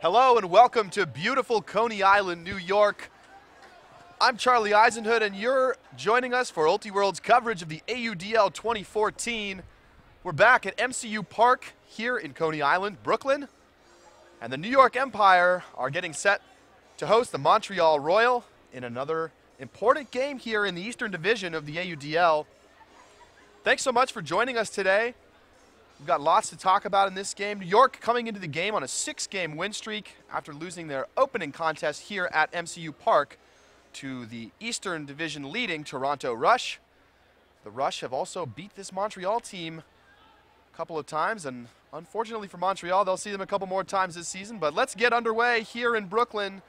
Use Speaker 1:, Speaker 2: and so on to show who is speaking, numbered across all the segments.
Speaker 1: Hello and welcome to beautiful Coney Island, New York. I'm Charlie Eisenhood and you're joining us for Ultiworld's coverage of the AUDL 2014. We're back at MCU Park here in Coney Island, Brooklyn. And the New York Empire are getting set to host the Montreal Royal in another important game here in the Eastern Division of the AUDL. Thanks so much for joining us today. We've got lots to talk about in this game. New York coming into the game on a 6-game win streak after losing their opening contest here at MCU Park to the Eastern Division leading Toronto Rush. The Rush have also beat this Montreal team a couple of times, and unfortunately for Montreal, they'll see them a couple more times this season. But let's get underway here in Brooklyn.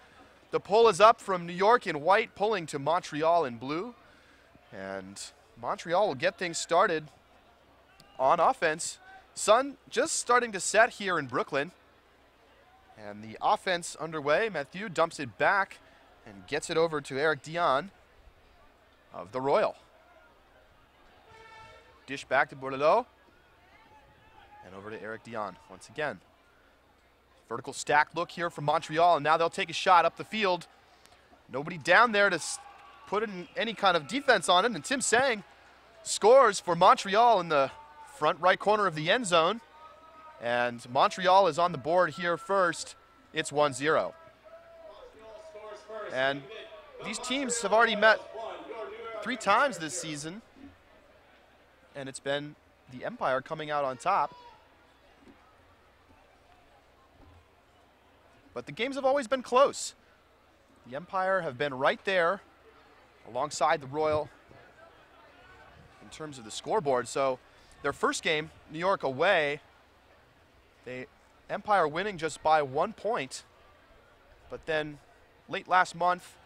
Speaker 1: The poll is up from New York in white, pulling to Montreal in blue. And Montreal will get things started on offense. Sun just starting to set here in Brooklyn. And the offense underway. Mathieu dumps it back and gets it over to Eric Dion of the Royal. Dish back to Bordelot. And over to Eric Dion once again. Vertical stack look here from Montreal, and now they'll take a shot up the field. Nobody down there to put in any kind of defense on it, and Tim Sang scores for Montreal in the front right corner of the end zone. And Montreal is on the board here first. It's 1-0. And these teams have already met 3 times this season, and it's been the Empire coming out on top. But the games have always been close. The Empire have been right there alongside the Royal in terms of the scoreboard. So their first game, New York away, the Empire winning just by 1 point. But then late last month,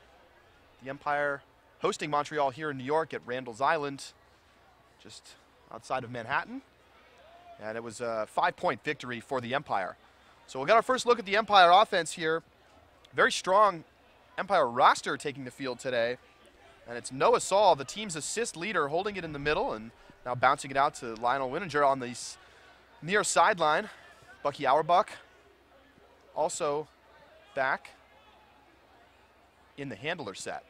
Speaker 1: the Empire hosting Montreal here in New York at Randall's Island, just outside of Manhattan. And it was a 5-point victory for the Empire. So we'll get our first look at the Empire offense here. Very strong Empire roster taking the field today. And it's Noah Saul, the team's assist leader, holding it in the middle and now bouncing it out to Lionel Wininger on the near sideline. Bucky Auerbach also back in the handler set.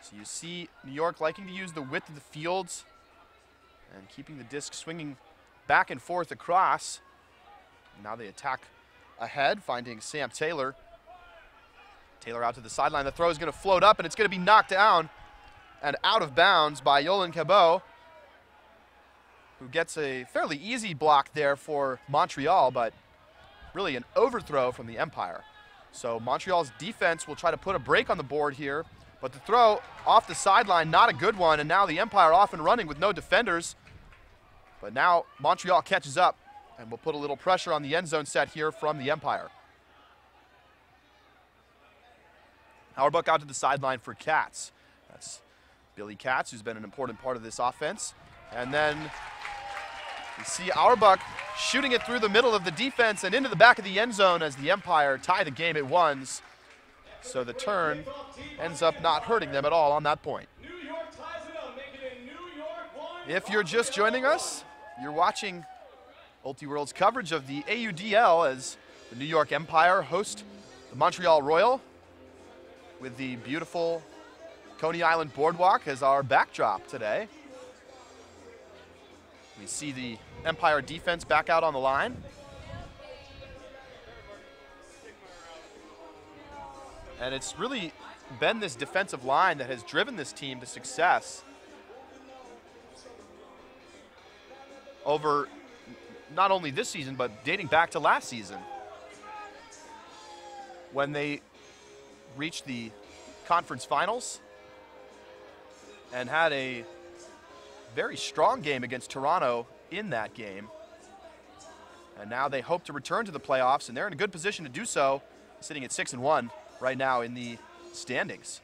Speaker 1: So you see New York liking to use the width of the fields and keeping the disc swinging back and forth across. Now they attack ahead, finding Sam Taylor. Taylor out to the sideline. The throw is going to float up, and it's going to be knocked down and out of bounds by Yolan Cabot, who gets a fairly easy block there for Montreal, but really an overthrow from the Empire. So Montreal's defense will try to put a break on the board here, but the throw off the sideline, not a good one, and now the Empire off and running with no defenders. But now Montreal catches up, and we'll put a little pressure on the end zone set here from the Empire. Auerbach out to the sideline for Katz. That's Billy Katz, who's been an important part of this offense. And then you see Auerbach shooting it through the middle of the defense and into the back of the end zone as the Empire tie the game at 1s. So the turn ends up not hurting them at all on that point. If you're just joining us, you're watching Ultiworld's coverage of the AUDL as the New York Empire host the Montreal Royal with the beautiful Coney Island Boardwalk as our backdrop today. We see the Empire defense back out on the line. And it's really been this defensive line that has driven this team to success over not only this season, but dating back to last season, when they reached the conference finals and had a very strong game against Toronto in that game. And now they hope to return to the playoffs, and they're in a good position to do so, sitting at 6-1 right now in the standings.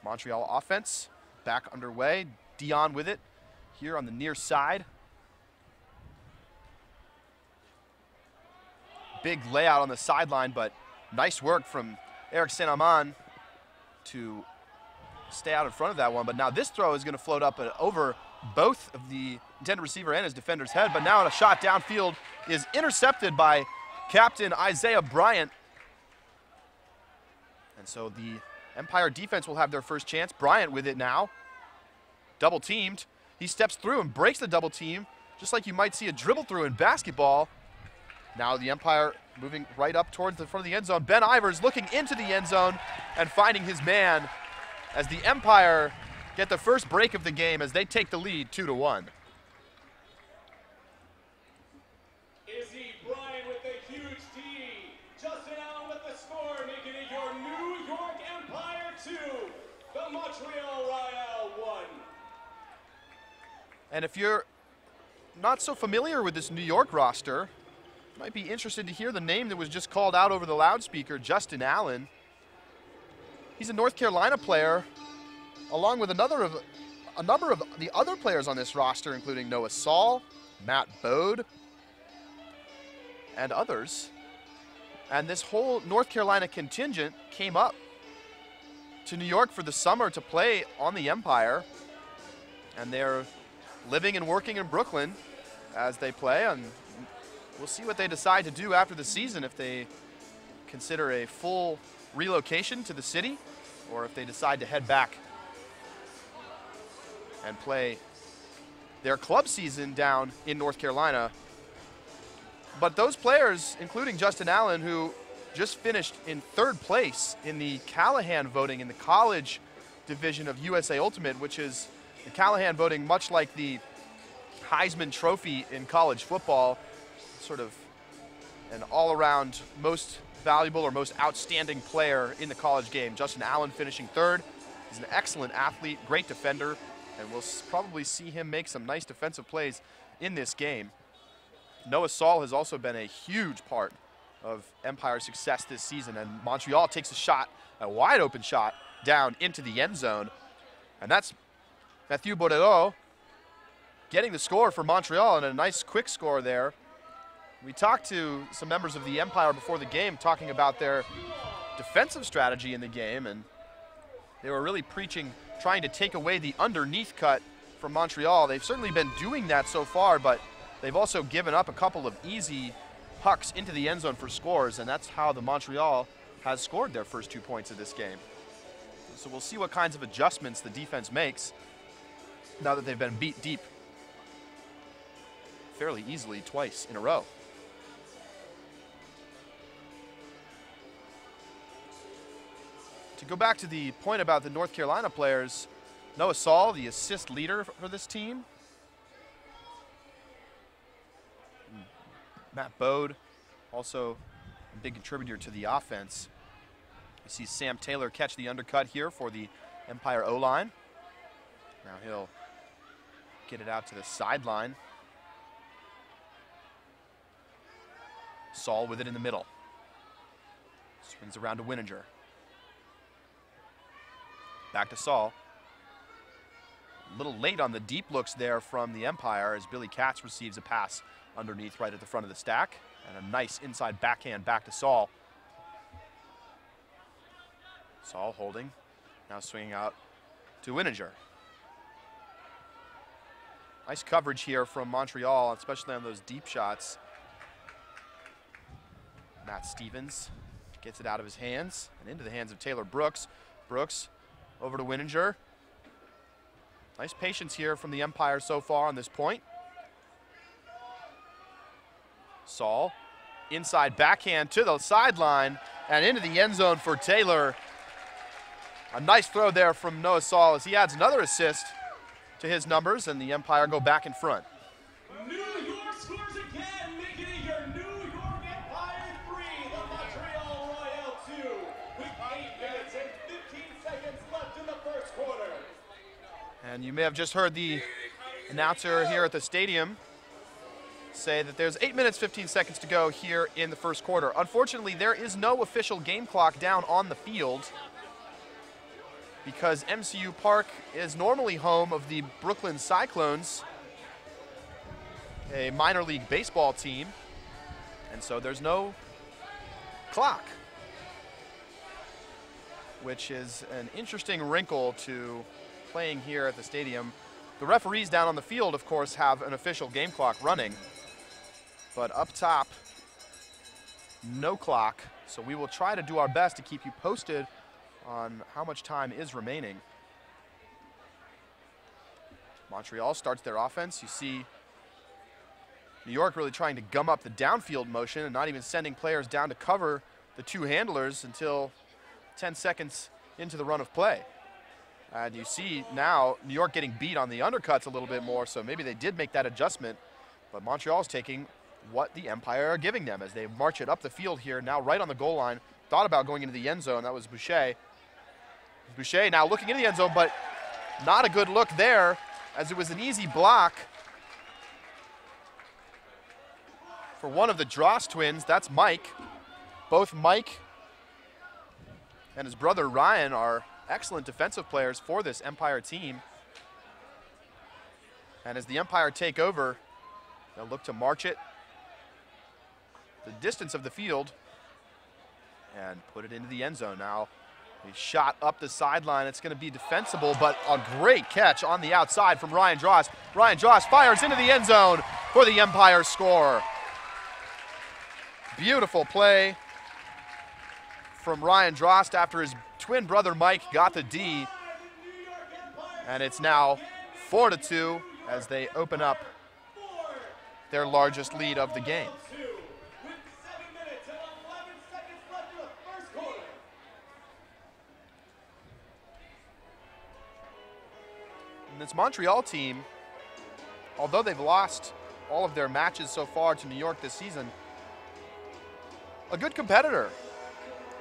Speaker 1: Montreal offense back underway. Dion with it here on the near side. Big layout on the sideline, but nice work from Eric Saint-Amand to stay out in front of that one. But now this throw is going to float up and over both of the intended receiver and his defender's head. But now a shot downfield is intercepted by captain Isaiah Bryant. And so the Empire defense will have their first chance. Bryant with it now. Double teamed. He steps through and breaks the double team, just like you might see a dribble through in basketball. Now the Empire moving right up towards the front of the end zone. Ben Ivers looking into the end zone and finding his man as the Empire get the first break of the game as they take the lead 2-1.
Speaker 2: Izzy Bryan with the huge T. Justin Allen with the score, making it your New York Empire 2, the Montreal Royale 1.
Speaker 1: And if you're not so familiar with this New York roster, you might be interested to hear the name that was just called out over the loudspeaker, Justin Allen. He's a North Carolina player, along with a number of the other players on this roster, including Noah Saul, Matt Bode, and others. And this whole North Carolina contingent came up to New York for the summer to play on the Empire. And they're living and working in Brooklyn as they play. And we'll see what they decide to do after the season, if they consider a full relocation to the city or if they decide to head back and play their club season down in North Carolina. But those players, including Justin Allen, who just finished in 3rd place in the Callahan voting in the college division of USA Ultimate, which is the Callahan voting much like the Heisman Trophy in college football, sort of an all-around most valuable or most outstanding player in the college game. Justin Allen finishing 3rd. He's an excellent athlete, great defender, and we'll probably see him make some nice defensive plays in this game. Noah Saul has also been a huge part of Empire's success this season, and Montreal takes a shot, a wide open shot, down into the end zone. And that's Mathieu Bordelot getting the score for Montreal, and a nice quick score there. We talked to some members of the Empire before the game talking about their defensive strategy in the game, and they were really preaching trying to take away the underneath cut from Montreal. They've certainly been doing that so far, but they've also given up a couple of easy pucks into the end zone for scores, and that's how the Montreal has scored their first 2 points of this game. So we'll see what kinds of adjustments the defense makes now that they've been beat deep fairly easily twice in a row. To go back to the point about the North Carolina players, Noah Saul, the assist leader for this team. Matt Bode, also a big contributor to the offense. You see Sam Taylor catch the undercut here for the Empire O-line. Now he'll get it out to the sideline. Saul with it in the middle. Swings around to Wininger. Back to Saul. A little late on the deep looks there from the Empire as Billy Katz receives a pass underneath right at the front of the stack. And a nice inside backhand back to Saul. Saul holding. Now swinging out to Wininger. Nice coverage here from Montreal, especially on those deep shots. Matt Stevens gets it out of his hands and into the hands of Taylor Brooks. Brooks over to Wininger. Nice patience here from the Empire so far on this point. Saul, inside backhand to the sideline and into the end zone for Taylor. A nice throw there from Noah Saul as he adds another assist to his numbers, and the Empire go back in front.
Speaker 2: New York scores again, making it your New York Empire 3, the Montreal Royale 2, with 8 minutes and 15 seconds left in the first quarter.
Speaker 1: And you may have just heard the announcer here at the stadium say that there's 8 minutes, 15 seconds to go here in the first quarter. Unfortunately, there is no official game clock down on the field because MCU Park is normally home of the Brooklyn Cyclones, a minor league baseball team, and so there's no clock, which is an interesting wrinkle to playing here at the stadium. The referees down on the field, of course, have an official game clock running, but up top no clock, so we will try to do our best to keep you posted on how much time is remaining. Montreal starts their offense. You see New York really trying to gum up the downfield motion and not even sending players down to cover the two handlers until 10 seconds into the run of play. And you see now New York getting beat on the undercuts a little bit more, so maybe they did make that adjustment, but Montreal's taking what the Empire are giving them as they march it up the field here, now right on the goal line. Thought about going into the end zone. That was Boucher. Boucher now looking into the end zone, but not a good look there as it was an easy block for one of the Dross twins. That's Mike. Both Mike and his brother Ryan are excellent defensive players for this Empire team. And as the Empire take over, they'll look to march it the distance of the field and put it into the end zone. Now a shot up the sideline. It's going to be defensible, but a great catch on the outside from Ryan Dross. Ryan Dross fires into the end zone for the Empire score. Beautiful play from Ryan Drost after his twin brother Mike got the D. And it's now 4-2 as they open up their largest lead of the game. And this Montreal team, although they've lost all of their matches so far to New York this season, a good competitor.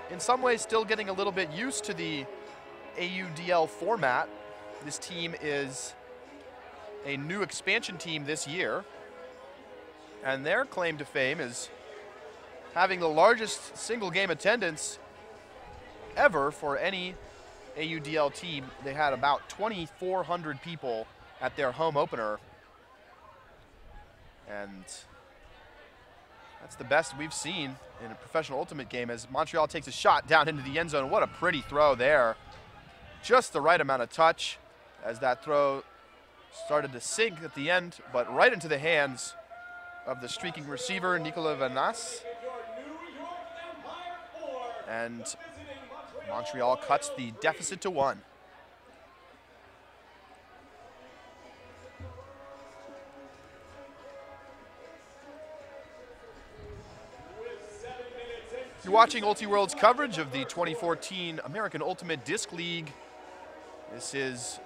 Speaker 1: In some ways, still getting a little bit used to the AUDL format. This team is a new expansion team this year, and their claim to fame is having the largest single game attendance ever for any AUDL team. They had about 2,400 people at their home opener, and that's the best we've seen in a professional ultimate game as Montreal takes a shot down into the end zone. What a pretty throw there. Just the right amount of touch as that throw started to sink at the end, but right into the hands of the streaking receiver, Nicolas Vanas. And Montreal cuts the deficit to 1. You're watching Ultiworld's coverage of the 2014 American Ultimate Disc League. This is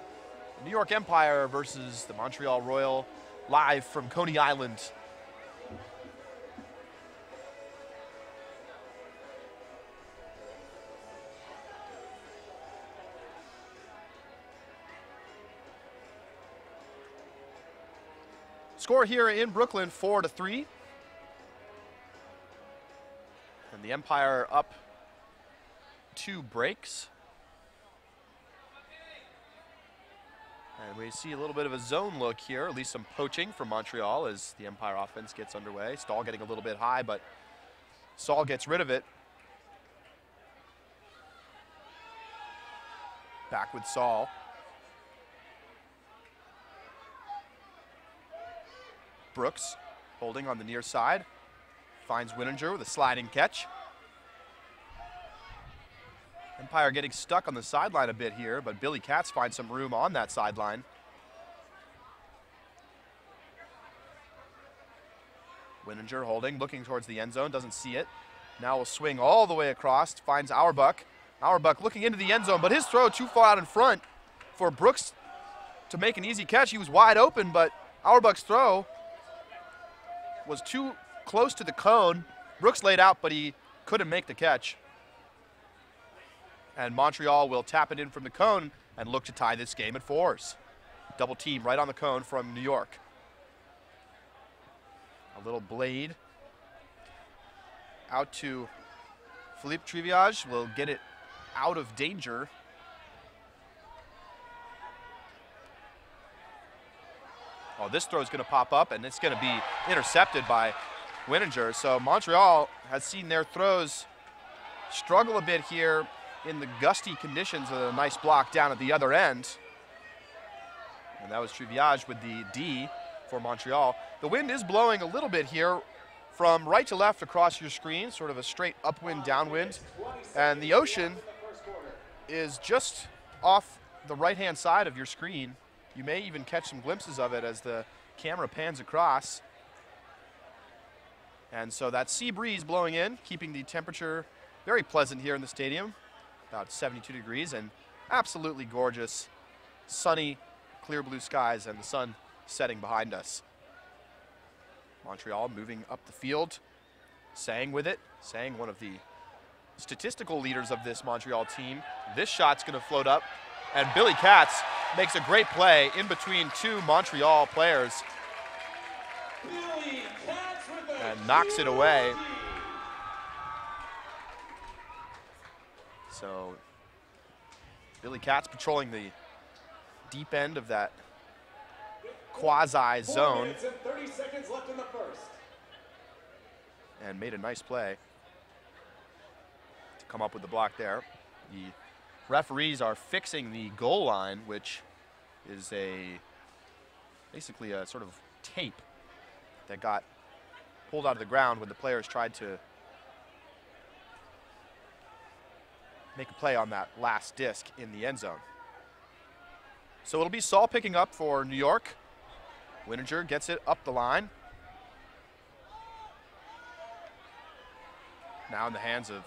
Speaker 1: New York Empire versus the Montreal Royal, live from Coney Island. Score here in Brooklyn, 4-3. And the Empire up 2 breaks. And we see a little bit of a zone look here, at least some poaching from Montreal as the Empire offense gets underway. Stahl getting a little bit high, but Saul gets rid of it. Back with Saul. Brooks holding on the near side. Finds Wininger with a sliding catch. Empire getting stuck on the sideline a bit here, but Billy Katz finds some room on that sideline. Wininger holding, looking towards the end zone, doesn't see it. Now will swing all the way across, finds Auerbach. Auerbach looking into the end zone, but his throw too far out in front for Brooks to make an easy catch. He was wide open, but Auerbach's throw was too close to the cone. Brooks laid out, but he couldn't make the catch. And Montreal will tap it in from the cone and look to tie this game at 4s. Double team right on the cone from New York. A little blade out to Philippe Triviage. Will get it out of danger. Oh, this throw is going to pop up, and it's going to be intercepted by Wininger. So Montreal has seen their throws struggle a bit here in the gusty conditions. A nice block down at the other end. And that was Triviage with the D for Montreal. The wind is blowing a little bit here from right to left across your screen, sort of a straight upwind, downwind. And the ocean is just off the right-hand side of your screen. You may even catch some glimpses of it as the camera pans across. And so that sea breeze blowing in, keeping the temperature very pleasant here in the stadium, about 72 degrees, and absolutely gorgeous, sunny, clear blue skies, and the sun setting behind us. Montreal moving up the field, Sang with it. Sang, one of the statistical leaders of this Montreal team. This shot's going to float up, and Billy Katz makes a great play in between two Montreal players and knocks it away. So Billy Katz patrolling the deep end of that quasi zone.
Speaker 2: 4 minutes and 30 seconds left in the first.
Speaker 1: And made a nice play to come up with the block there. The referees are fixing the goal line, which is basically a sort of tape that got pulled out of the ground when the players tried to make a play on that last disc in the end zone. So it'll be Saul picking up for New York. Wininger gets it up the line. Now in the hands of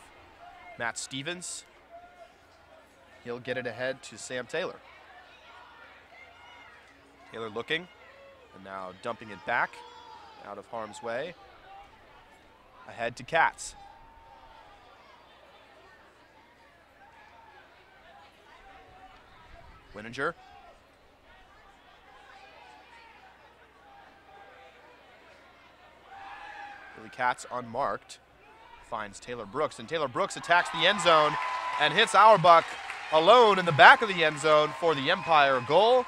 Speaker 1: Matt Stevens. He'll get it ahead to Sam Taylor. Taylor looking, and now dumping it back out of harm's way. Ahead to Katz. Wininger. Billy Katz unmarked. Finds Taylor Brooks, and Taylor Brooks attacks the end zone and hits Auerbach alone in the back of the end zone for the Empire goal.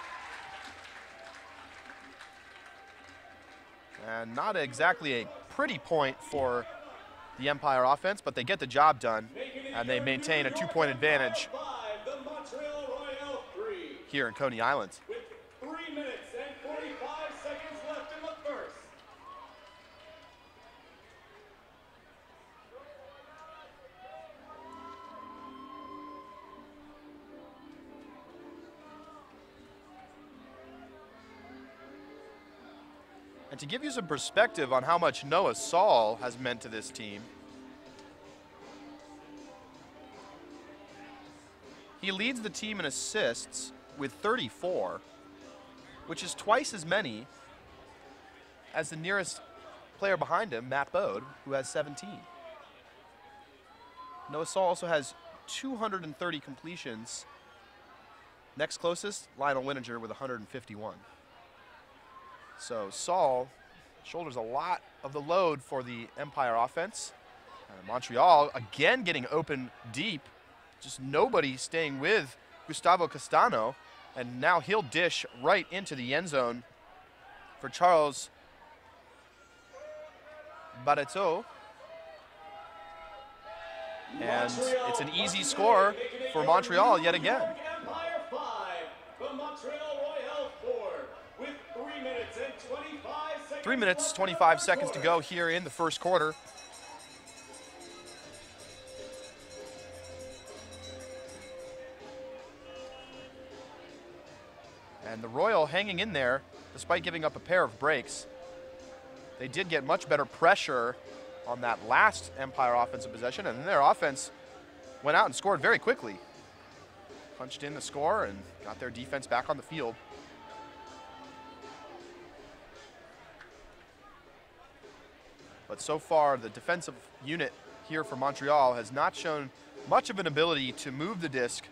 Speaker 1: And not exactly a pretty point for the Empire offense, but they get the job done, and they maintain a 2-point advantage here in Coney Island.
Speaker 2: With 3 minutes and 45 seconds left in the first.
Speaker 1: And to give you some perspective on how much Noah Saul has meant to this team, he leads the team in assists with 34, which is twice as many as the nearest player behind him, Matt Bode, who has 17. Noah Saul also has 230 completions. Next closest, Lionel Wininger with 151. So Saul shoulders a lot of the load for the Empire offense. Montreal again getting open deep. Just nobody staying with Gustavo Castano. And now he'll dish right into the end zone for Charles Barreto. And it's an easy score for Montreal yet again. 3 minutes, 25 seconds to go here in the first quarter. And the Royal hanging in there despite giving up a pair of breaks. They did get much better pressure on that last Empire offensive possession, and then their offense went out and scored very quickly. Punched in the score and got their defense back on the field. But so far, the defensive unit here for Montreal has not shown much of an ability to move the disc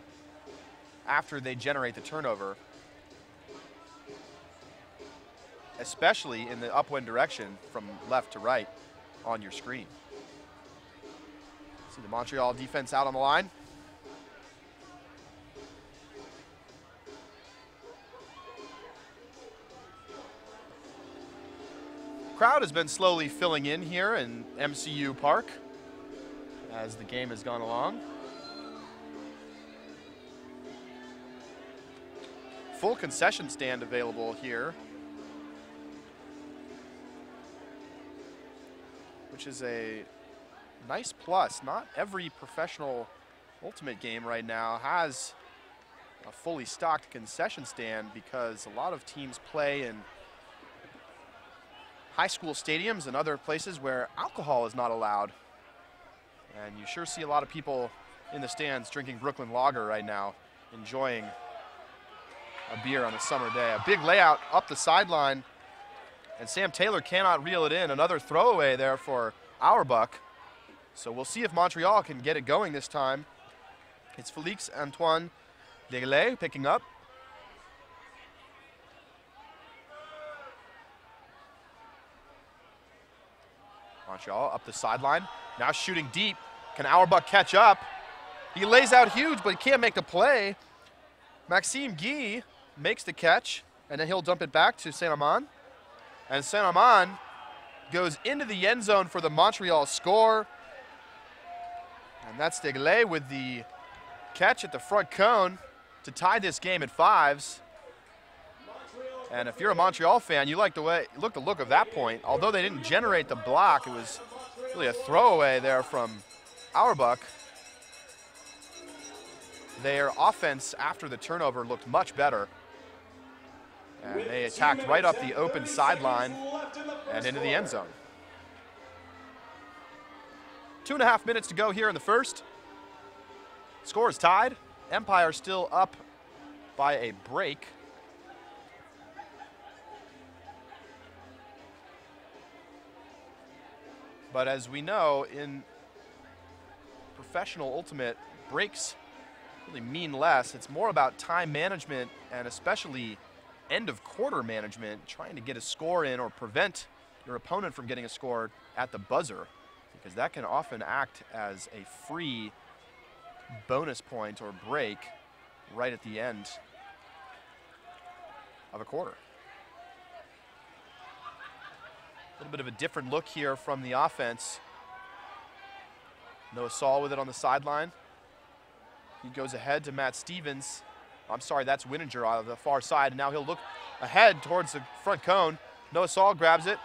Speaker 1: after they generate the turnover, especially in the upwind direction from left to right on your screen. See the Montreal defense out on the line. Crowd has been slowly filling in here in MCU Park as the game has gone along. Full concession stand available here. which is a nice plus. Not every professional Ultimate game right now has a fully stocked concession stand because a lot of teams play in high school stadiums and other places where alcohol is not allowed. And you sure see a lot of people in the stands drinking Brooklyn Lager right now, enjoying a beer on a summer day. A big layout up the sideline, and Sam Taylor cannot reel it in. Another throwaway there for Auerbach. So we'll see if Montreal can get it going this time. It's Félix Antoine Degley picking up. Montreal up the sideline, now shooting deep. Can Auerbach catch up? He lays out huge, but he can't make the play. Maxime Guy makes the catch, and then he'll dump it back to Saint-Amand. And Saint-Amand goes into the end zone for the Montreal score. And that's Degley with the catch at the front cone to tie this game at 5s. And if you're a Montreal fan, you like the look of that point. Although they didn't generate the block, it was really a throwaway there from Auerbach. Their offense after the turnover looked much better. And they attacked right up the open sideline and into the end zone. 2.5 minutes to go here in the first. Score is tied. Empire still up by a break. But as we know, in professional Ultimate, breaks really mean less. It's more about time management and especially end of quarter management, trying to get a score in or prevent your opponent from getting a score at the buzzer, because that can often act as a free bonus point or break right at the end of a quarter. A little bit of a different look here from the offense. Noah Saul with it on the sideline. He goes ahead to Matt Stevens. I'm sorry, that's Wininger out of the far side. And now he'll look ahead towards the front cone. Noah Saul grabs it.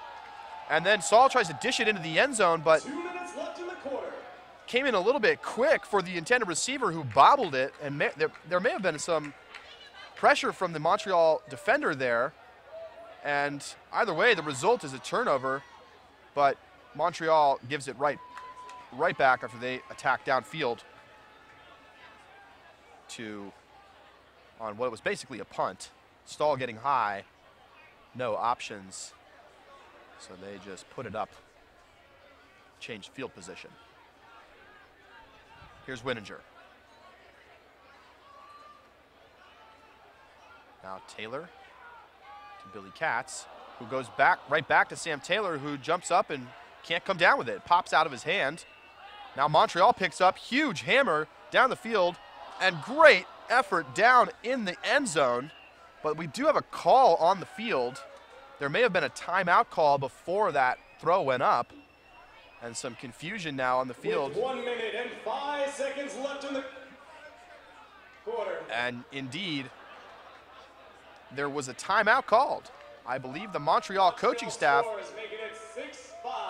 Speaker 1: And then Saul tries to dish it into the end zone, but
Speaker 2: 2 minutes left in the quarter.
Speaker 1: came in a little bit quick for the intended receiver who bobbled it. And there may have been some pressure from the Montreal defender there. And either way, the result is a turnover, but Montreal gives it right back after they attack downfield on what was basically a punt. Stahl getting high, no options, so they just put it up, changed field position. Here's Wininger. Now Taylor to Billy Katz, who goes right back to Sam Taylor, who jumps up and can't come down with it. Pops out of his hand. Now Montreal picks up, huge hammer down the field, and great effort down in the end zone. But we do have a call on the field. There may have been a timeout call before that throw went up, and some confusion now on the field.
Speaker 2: With 1 minute and 5 seconds left in the quarter.
Speaker 1: And indeed, there was a timeout called. I believe the Montreal coaching staff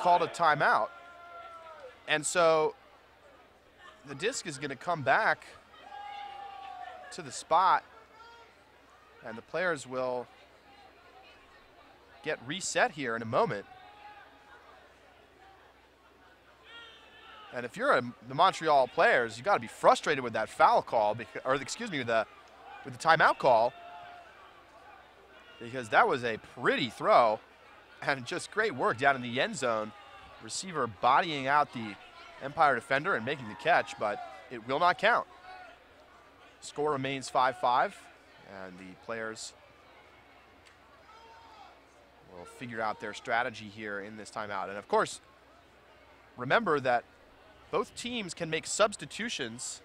Speaker 1: called a timeout. And so the disc is going to come back to the spot, and the players will get reset here in a moment. And if you're the Montreal players, you got to be frustrated with that foul call, with the timeout call, because that was a pretty throw and just great work down in the end zone. Receiver bodying out the Empire defender and making the catch, but it will not count. Score remains 5-5, and the players will figure out their strategy here in this timeout. And of course, remember that both teams can make substitutions.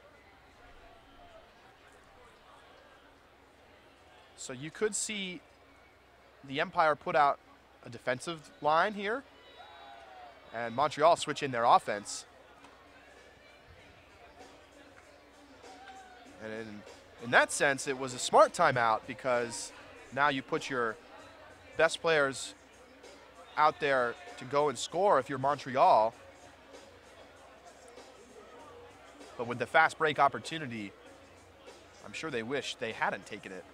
Speaker 1: So you could see the Empire put out a defensive line here, and Montreal switch in their offense. And in that sense, it was a smart timeout, because now you put your best players out there to go and score if you're Montreal. But with the fast break opportunity, I'm sure they wish they hadn't taken it.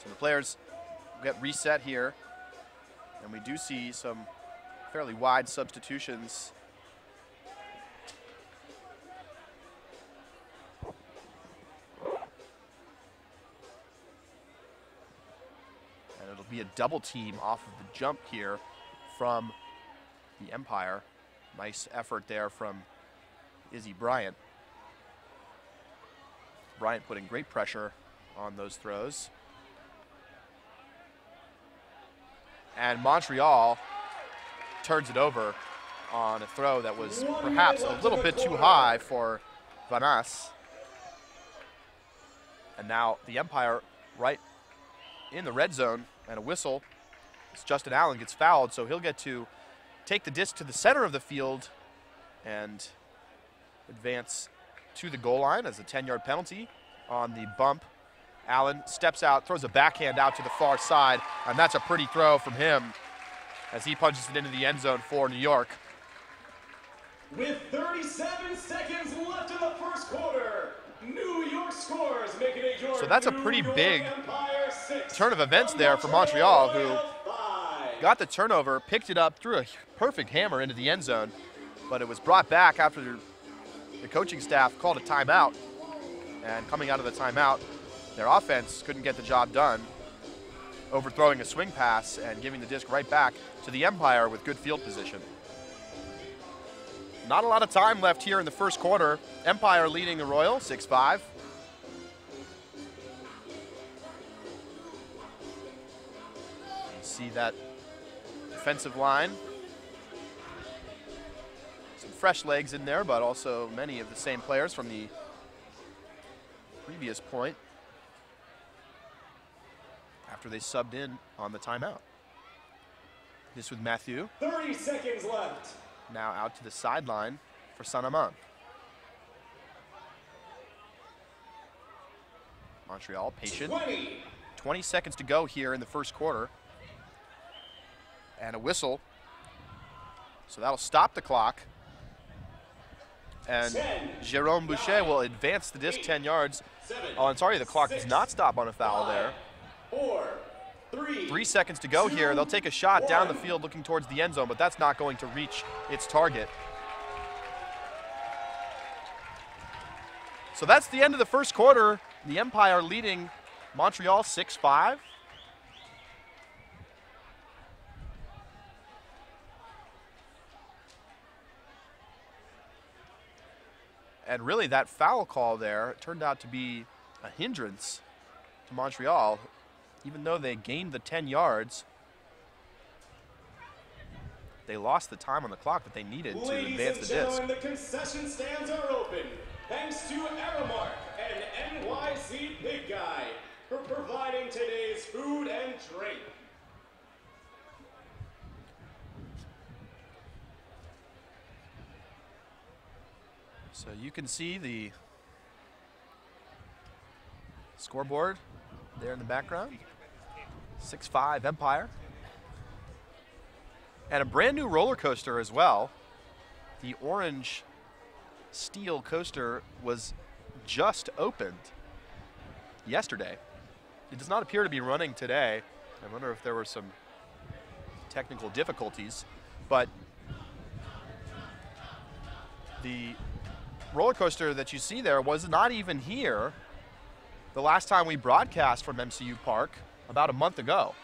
Speaker 1: So the players get reset here, and we do see some fairly wide substitutions. And it'll be a double team off of the jump here from the Empire. Nice effort there from Izzy Bryant. Bryant putting great pressure on those throws. And Montreal turns it over on a throw that was perhaps a little bit too high for Vanas. And now the Empire right in the red zone, and a whistle. As Justin Allen gets fouled, so he'll get to take the disc to the center of the field and advance to the goal line as a 10-yard penalty on the bump. Allen steps out, throws a backhand out to the far side, and that's a pretty throw from him as he punches it into the end zone for New York.
Speaker 2: With 37 seconds left in the first quarter, New York scores, making it your
Speaker 1: So that's a pretty
Speaker 2: New York
Speaker 1: big
Speaker 2: Empire 6,
Speaker 1: turn of events
Speaker 2: the
Speaker 1: there for Montreal, who
Speaker 2: Royals 5.
Speaker 1: got the turnover, picked it up, threw a perfect hammer into the end zone, but it was brought back after the coaching staff called a timeout. And coming out of the timeout, their offense couldn't get the job done, overthrowing a swing pass and giving the disc right back to the Empire with good field position. Not a lot of time left here in the first quarter. Empire leading the Royal, 6-5. You see that defensive line. Some fresh legs in there, but also many of the same players from the previous point after they subbed in on the timeout. This with Mathieu.
Speaker 2: 30 seconds left.
Speaker 1: Now out to the sideline for Saint-Amand. Montreal patient. 20 seconds to go here in the first quarter. And a whistle. So that'll stop the clock. And
Speaker 2: 10,
Speaker 1: Jérôme Boucher
Speaker 2: 9,
Speaker 1: will advance the disc 10 yards.
Speaker 2: 7,
Speaker 1: Oh, and sorry, the clock
Speaker 2: 6,
Speaker 1: does not stop on a foul
Speaker 2: 5,
Speaker 1: there.
Speaker 2: 4, 3,
Speaker 1: 3 seconds to go
Speaker 2: 2,
Speaker 1: here. They'll take a shot down the
Speaker 2: 1.
Speaker 1: field looking towards the end zone, but that's not going to reach its target. So that's the end of the first quarter. The Empire leading Montreal 6-5. And really that foul call there turned out to be a hindrance to Montreal. Even though they gained the 10 yards, they lost the time on the clock that they needed to advance the disc.
Speaker 2: The concession stands are open thanks to Aramark and NYC Big Guy for providing today's food and drink.
Speaker 1: So you can see the scoreboard there in the background. 6-5 Empire. And a brand new roller coaster as well. The orange steel coaster was just opened yesterday. It does not appear to be running today. I wonder if there were some technical difficulties, but the roller coaster that you see there was not even here the last time we broadcast from MCU Park about a month ago.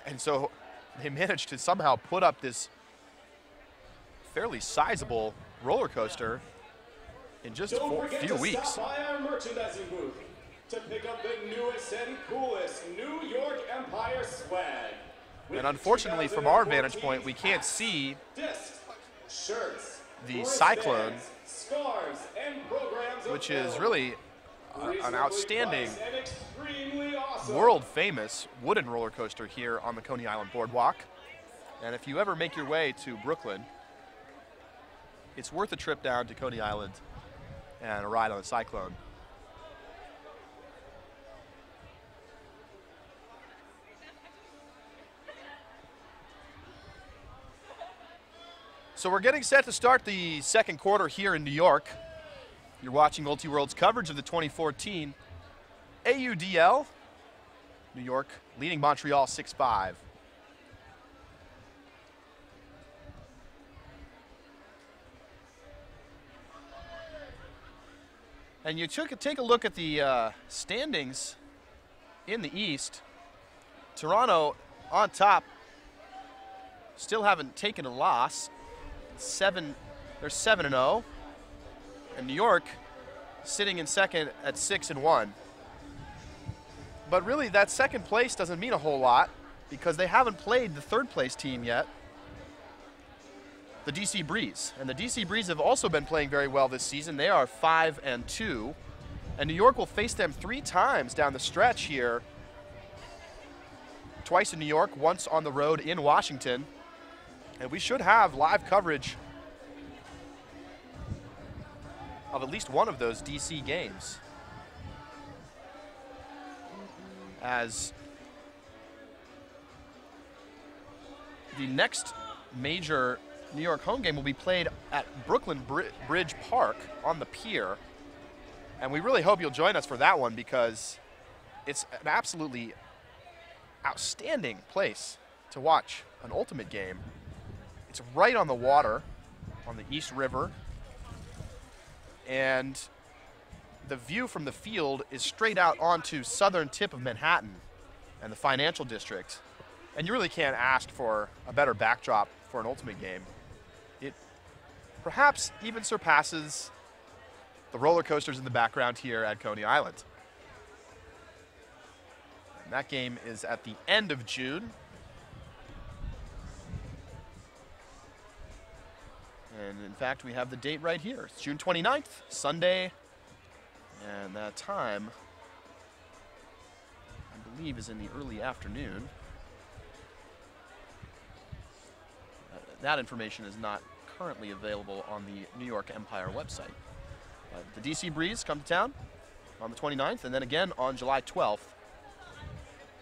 Speaker 1: And so they managed to somehow put up this fairly sizable roller coaster in just a few weeks.
Speaker 2: Stop by our merchandising booth to pick up the newest and coolest New York Empire swag.
Speaker 1: And unfortunately, from our vantage point, we can't see
Speaker 2: discs, shirts,
Speaker 1: the Cyclone,
Speaker 2: scarves, and programs,
Speaker 1: which is really an outstanding,
Speaker 2: and extremely awesome.
Speaker 1: world-famous wooden roller coaster here on the Coney Island Boardwalk. And if you ever make your way to Brooklyn, it's worth a trip down to Coney Island and a ride on the Cyclone. So we're getting set to start the second quarter here in New York. You're watching Multiworld's coverage of the 2014 AUDL. New York leading Montreal 6-5. And you take a look at the standings in the East. Toronto on top, still haven't taken a loss. They're 7-0, and New York sitting in second at 6-1. But really, that second place doesn't mean a whole lot because they haven't played the third place team yet, the DC Breeze. And the DC Breeze have also been playing very well this season. They are 5-2, and New York will face them 3 times down the stretch here. Twice in New York, once on the road in Washington. And we should have live coverage of at least one of those DC games, as the next major New York home game will be played at Brooklyn Bridge Park on the pier. And we really hope you'll join us for that one because it's an absolutely outstanding place to watch an ultimate game. It's right on the water, on the East River, and the view from the field is straight out onto southern tip of Manhattan and the financial district. And you really can't ask for a better backdrop for an ultimate game. It perhaps even surpasses the roller coasters in the background here at Coney Island. And that game is at the end of June. And in fact, we have the date right here. It's June 29th, Sunday. And that time, I believe, is in the early afternoon. That information is not currently available on the New York Empire website. The DC Breeze come to town on the 29th, and then again on July 12th,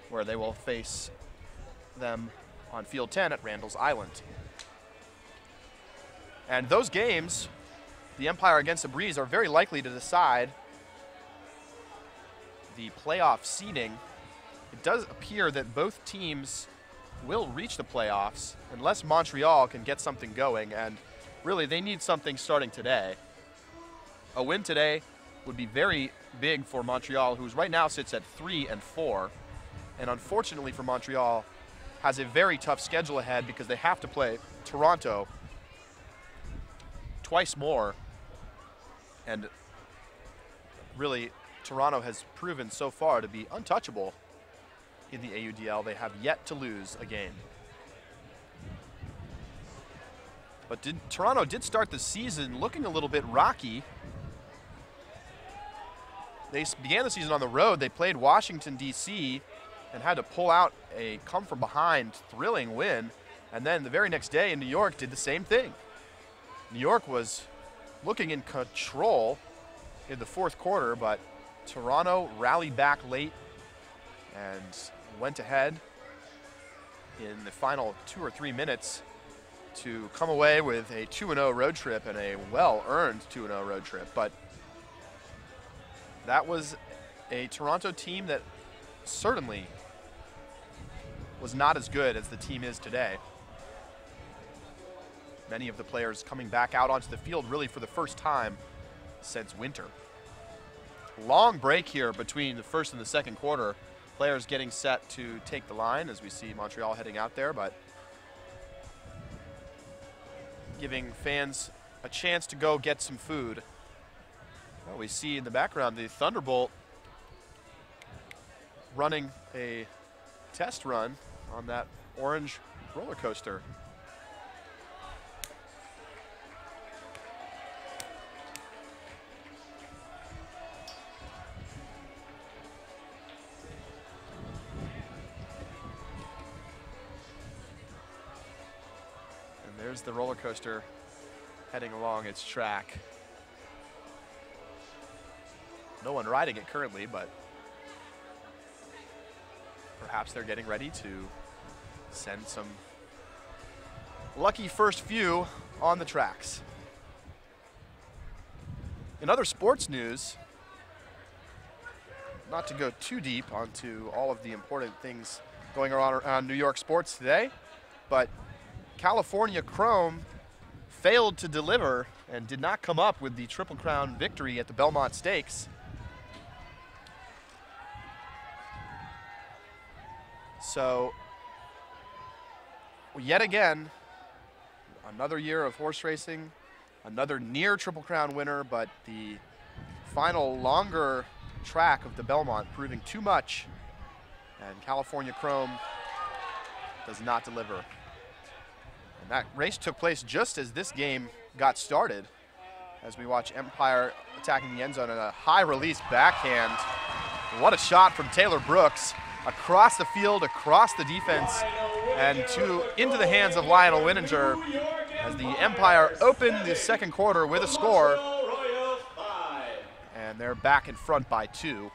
Speaker 1: where they will face them on Field 10 at Randall's Island. And those games, the Empire against the Breeze, are very likely to decide the playoff seeding. It does appear that both teams will reach the playoffs unless Montreal can get something going, and really they need something starting today. A win today would be very big for Montreal, who's right now sits at 3-4, and unfortunately for Montreal, has a very tough schedule ahead because they have to play Toronto twice more, and really Toronto has proven so far to be untouchable in the AUDL. They have yet to lose a game. But Toronto did start the season looking a little bit rocky. They began the season on the road. They played Washington, D.C., and had to pull out a come-from-behind thrilling win. And then the very next day in New York did the same thing. New York was looking in control in the fourth quarter, but Toronto rallied back late and went ahead in the final 2 or 3 minutes to come away with a 2-0 road trip, and a well-earned 2-0 road trip. But that was a Toronto team that certainly was not as good as the team is today. Many of the players coming back out onto the field really for the first time since winter. Long break here between the first and the second quarter. Players getting set to take the line as we see Montreal heading out there, but giving fans a chance to go get some food. Well, we see in the background the Thunderbolt running a test run on that orange roller coaster. There's the roller coaster heading along its track. No one riding it currently, but perhaps they're getting ready to send some lucky first few on the tracks. In other sports news, not to go too deep onto all of the important things going on around New York sports today, but California Chrome failed to deliver and did not come up with the Triple Crown victory at the Belmont Stakes. So, yet again, another year of horse racing, another near Triple Crown winner, but the final longer track of the Belmont proving too much, and California Chrome does not deliver. And that race took place just as this game got started, as we watch Empire attacking the end zone and a high release backhand. What a shot from Taylor Brooks across the field, across the defense, and into the hands of Lionel Winninger as the Empire opened the second quarter with a score. And they're back in front by 2.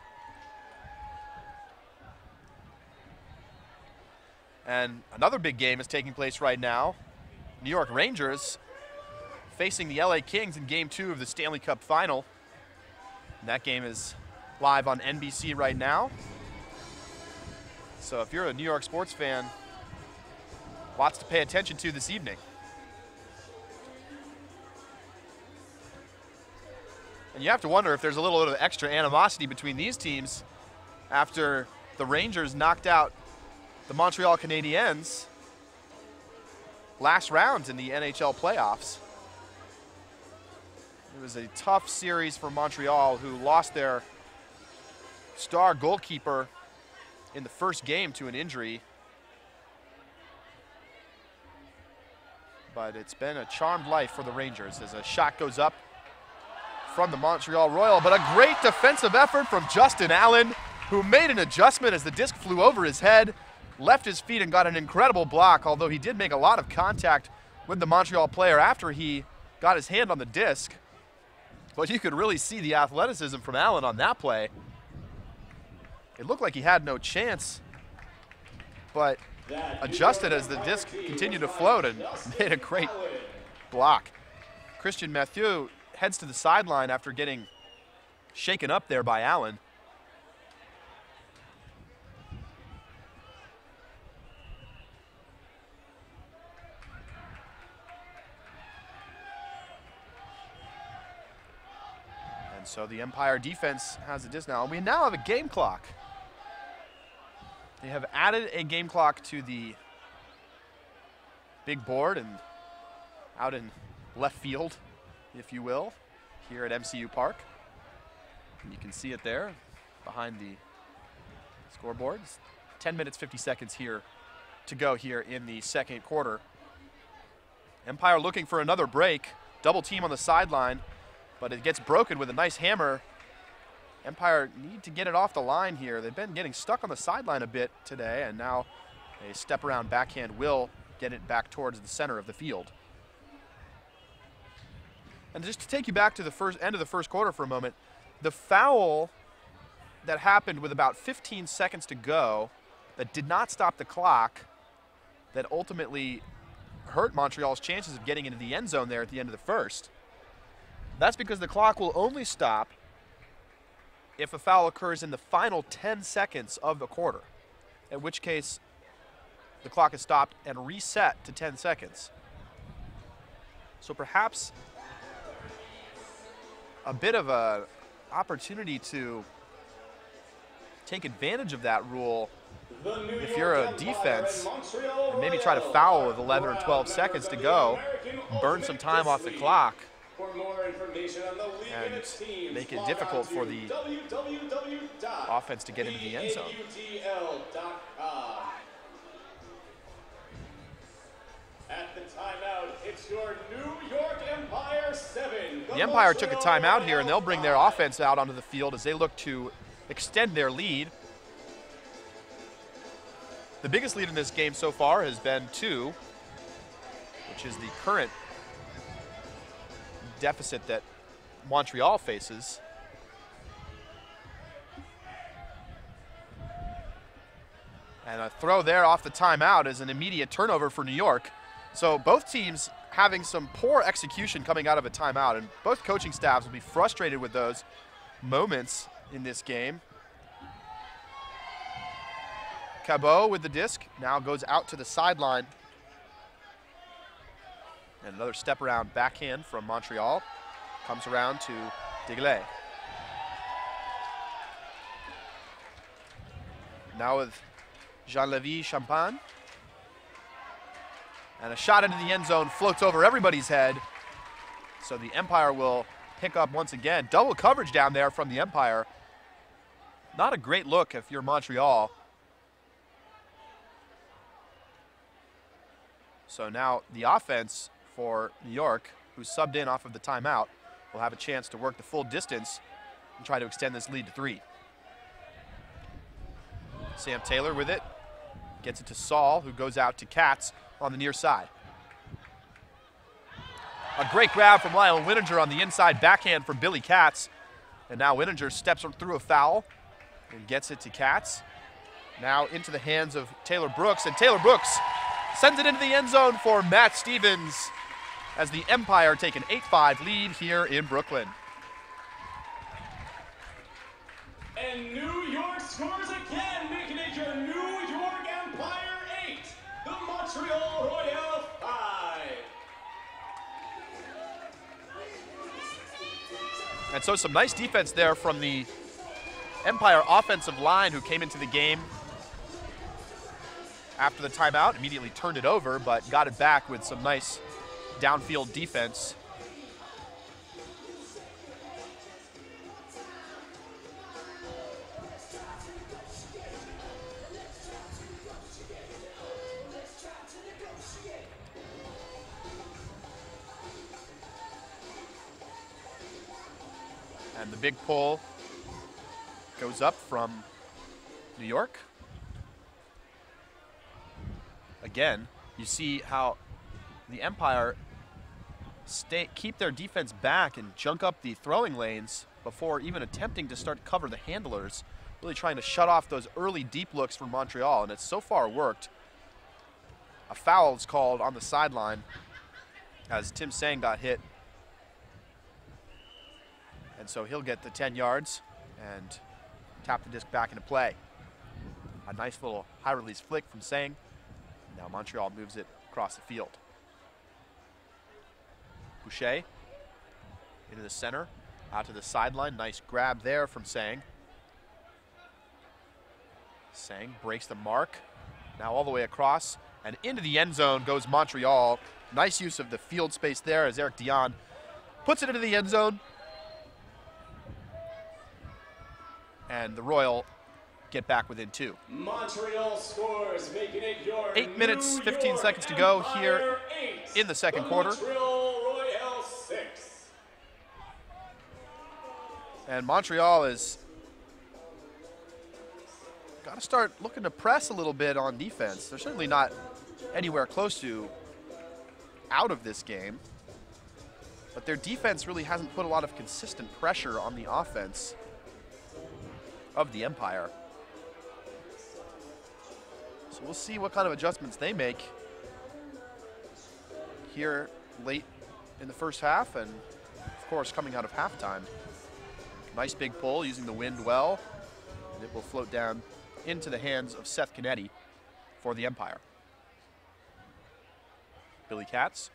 Speaker 1: And another big game is taking place right now. New York Rangers facing the LA Kings in Game 2 of the Stanley Cup Final. And that game is live on NBC right now. So if you're a New York sports fan, lots to pay attention to this evening. And you have to wonder if there's a little bit of extra animosity between these teams after the Rangers knocked out the Montreal Canadiens last round in the NHL playoffs. It was a tough series for Montreal, who lost their star goalkeeper in the first game to an injury. But it's been a charmed life for the Rangers as a shot goes up from the Montreal Royal, but a great defensive effort from Justin Allen, who made an adjustment as the disc flew over his head, left his feet and got an incredible block, although he did make a lot of contact with the Montreal player after he got his hand on the disc. But you could really see the athleticism from Allen on that play. It looked like he had no chance, but adjusted as the disc continued to float and made a great block. Christian Mathieu heads to the sideline after getting shaken up there by Allen. And so the Empire defense has a disc now. And we now have a game clock. They have added a game clock to the big board and out in left field, if you will, here at MCU Park. And you can see it there behind the scoreboard. 10 minutes, 50 seconds here to go here in the second quarter. Empire looking for another break. Double team on the sideline, but it gets broken with a nice hammer. Empire need to get it off the line here. They've been getting stuck on the sideline a bit today, and now a step around backhand will get it back towards the center of the field. And just to take you back to the end of the first quarter for a moment, the foul that happened with about 15 seconds to go that did not stop the clock, that ultimately hurt Montreal's chances of getting into the end zone there at the end of the first. That's because the clock will only stop if a foul occurs in the final 10 seconds of the quarter, in which case the clock is stopped and reset to 10 seconds. So perhaps a bit of an opportunity to take advantage of that rule if you're a defense and maybe try to foul with 11 or 12 seconds to go, burn some time off the clock, and make it difficult for the offense to get into the end zone.
Speaker 2: At the timeout, it's your New York Empire 7.
Speaker 1: The Empire took a timeout here, and they'll bring their offense out onto the field as they look to extend their lead. The biggest lead in this game so far has been 2, which is the current deficit that Montreal faces. And a throw there off the timeout is an immediate turnover for New York. So both teams having some poor execution coming out of a timeout, and both coaching staffs will be frustrated with those moments in this game. Cabot with the disc now goes out to the sideline. And another step around backhand from Montreal. Comes around to Degley. Now with Jean-Lévis Champagne. And a shot into the end zone floats over everybody's head. So the Empire will pick up once again. Double coverage down there from the Empire. Not a great look if you're Montreal. So now the offense for New York, who subbed in off of the timeout, will have a chance to work the full distance and try to extend this lead to 3. Sam Taylor with it. Gets it to Saul, who goes out to Katz on the near side. A great grab from Lyle Winninger on the inside backhand for Billy Katz. And now Winninger steps through a foul and gets it to Katz. Now into the hands of Taylor Brooks, and Taylor Brooks sends it into the end zone for Matt Stevens as the Empire take an 8-5 lead here in Brooklyn.
Speaker 2: And New York scores again, making it your New York Empire 8, the Montreal Royale 5.
Speaker 1: And so some nice defense there from the Empire offensive line, who came into the game after the timeout, immediately turned it over, but got it back with some nice downfield defense. And the big pull goes up from New York. Again, you see how the Empire keep their defense back and junk up the throwing lanes before even attempting to start to cover the handlers, really trying to shut off those early deep looks from Montreal, and it's so far worked. A foul is called on the sideline as Tim Sang got hit. And so he'll get the 10 yards and tap the disc back into play. A nice little high release flick from Sang. Now Montreal moves it across the field. Boucher into the center, out to the sideline. Nice grab there from Sang. Sang breaks the mark. Now all the way across and into the end zone goes Montreal. Nice use of the field space there as Eric Dion puts it into the end zone. And the Royal get back within 2.
Speaker 2: Montreal scores, making it your
Speaker 1: 8 minutes,
Speaker 2: New
Speaker 1: 15
Speaker 2: York
Speaker 1: seconds to go here
Speaker 2: Empire 8,
Speaker 1: in the second
Speaker 2: the
Speaker 1: quarter.
Speaker 2: Montreal Royale 6.
Speaker 1: And Montreal is got to start looking to press a little bit on defense. They're certainly not anywhere close to out of this game, but their defense really hasn't put a lot of consistent pressure on the offense of the Empire. So we'll see what kind of adjustments they make here late in the first half, and of course coming out of halftime. Nice big pull using the wind well, and it will float down into the hands of Seth Canetti for the Empire. Billy Katz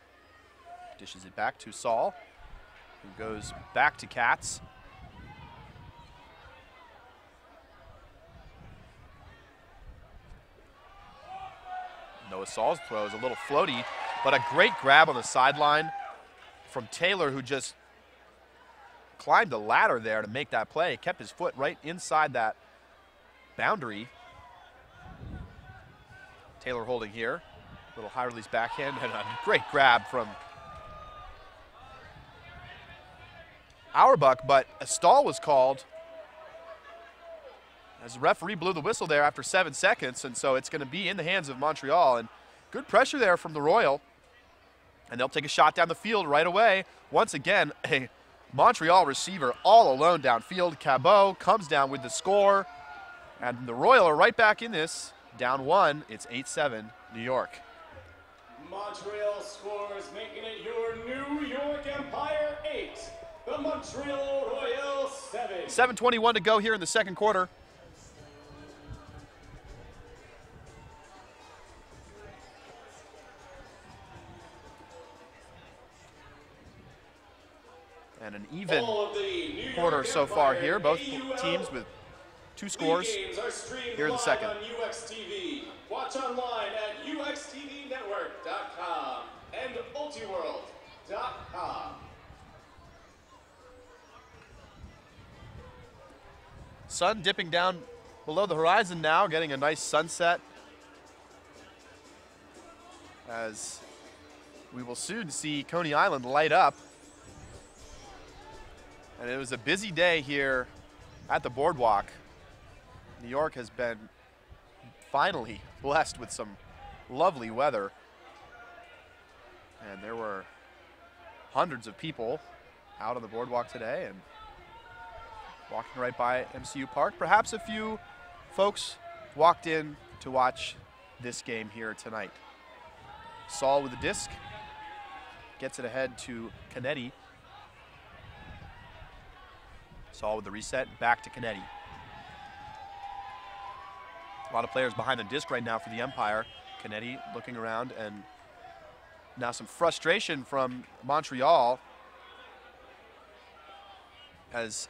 Speaker 1: dishes it back to Saul, who goes back to Katz. Noah Saul's throw is a little floaty, but a great grab on the sideline from Taylor, who just climbed the ladder there to make that play. Kept his foot right inside that boundary. Taylor holding here. Little high release backhand and a great grab from Auerbach, but a stall was called as the referee blew the whistle there after 7 seconds, and so it's going to be in the hands of Montreal. And good pressure there from the Royal, and they'll take a shot down the field right away. Once again, a Montreal receiver all alone downfield. Cabot comes down with the score, and the Royal are right back in this, down 1. It's 8-7 New York.
Speaker 2: Montreal scores, making it your New York Empire 8, the Montreal Royals 7.
Speaker 1: 7:21 to go here in the second quarter. And an even quarter so far here. Both teams with 2 scores here in the second.
Speaker 2: On UXTV. Watch online at uxtvnetwork.com and ultiworld.com.
Speaker 1: Sun dipping down below the horizon now, getting a nice sunset, as we will soon see Coney Island light up. And it was a busy day here at the boardwalk. New York has been finally blessed with some lovely weather. And there were hundreds of people out on the boardwalk today and walking right by MCU Park. Perhaps a few folks walked in to watch this game here tonight. Saul with the disc, gets it ahead to Canetti. Saul with the reset, back to Canetti. A lot of players behind the disc right now for the Empire. Canetti looking around, and now some frustration from Montreal as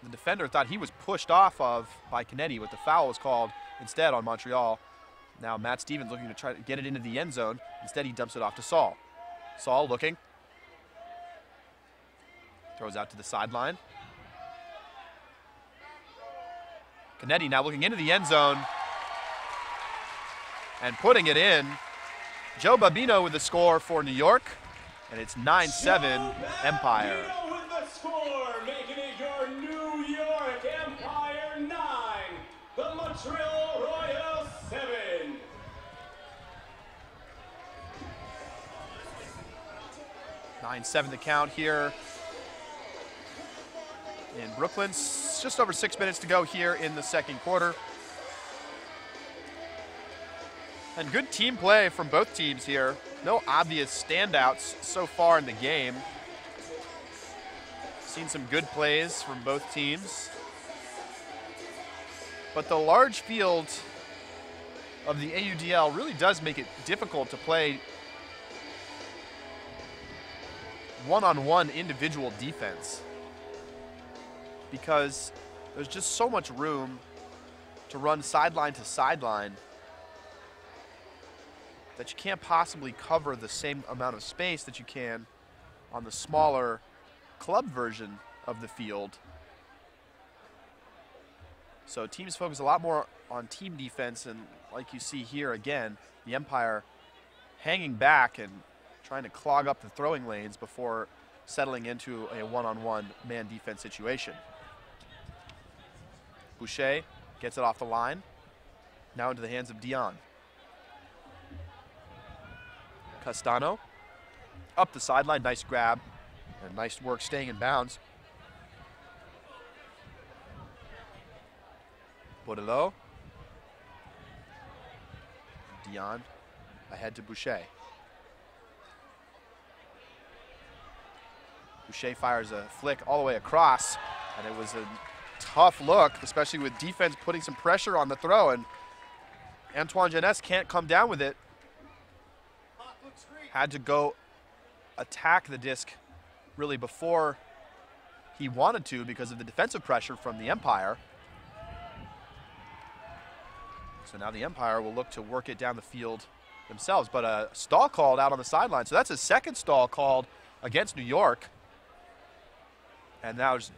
Speaker 1: the defender thought he was pushed off of by Canetti, but the foul was called instead on Montreal. Now Matt Stevens looking to try to get it into the end zone. Instead he dumps it off to Saul. Saul looking. Throws out to the sideline. Canetti now looking into the end zone and putting it in. Joe Babino with the score for New York, and it's 9-7 Empire.
Speaker 2: Babino with the score, making it your New York Empire 9, the Montreal Royals 7.
Speaker 1: 9-7 the count here in Brooklyn. Just over 6 minutes to go here in the second quarter. And good team play from both teams here. No obvious standouts so far in the game. Seen some good plays from both teams. But the large field of the AUDL really does make it difficult to play one-on-one individual defense, because there's just so much room to run sideline to sideline that you can't possibly cover the same amount of space that you can on the smaller club version of the field. So teams focus a lot more on team defense, and like you see here again, the Empire hanging back and trying to clog up the throwing lanes before settling into a one-on-one man defense situation. Boucher gets it off the line, now into the hands of Dion. Castano up the sideline, nice grab and nice work staying in bounds. Baudelot. Dion ahead to Boucher. Boucher fires a flick all the way across, and it was a tough look, especially with defense putting some pressure on the throw, and Antoine Jeunesse can't come down with it. Had to go attack the disc really before he wanted to because of the defensive pressure from the Empire. So now the Empire will look to work it down the field themselves, but a stall called out on the sideline. So that's his second stall called against New York. And now there's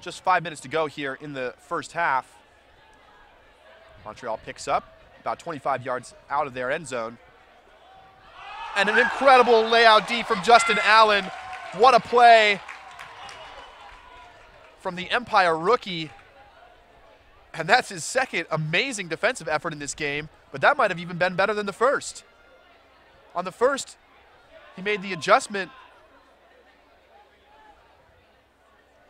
Speaker 1: just 5 minutes to go here in the first half. Montreal picks up about 25 yards out of their end zone. And an incredible layout D from Justin Allen. What a play from the Empire rookie. And that's his second amazing defensive effort in this game, but that might have even been better than the first. On the first, he made the adjustment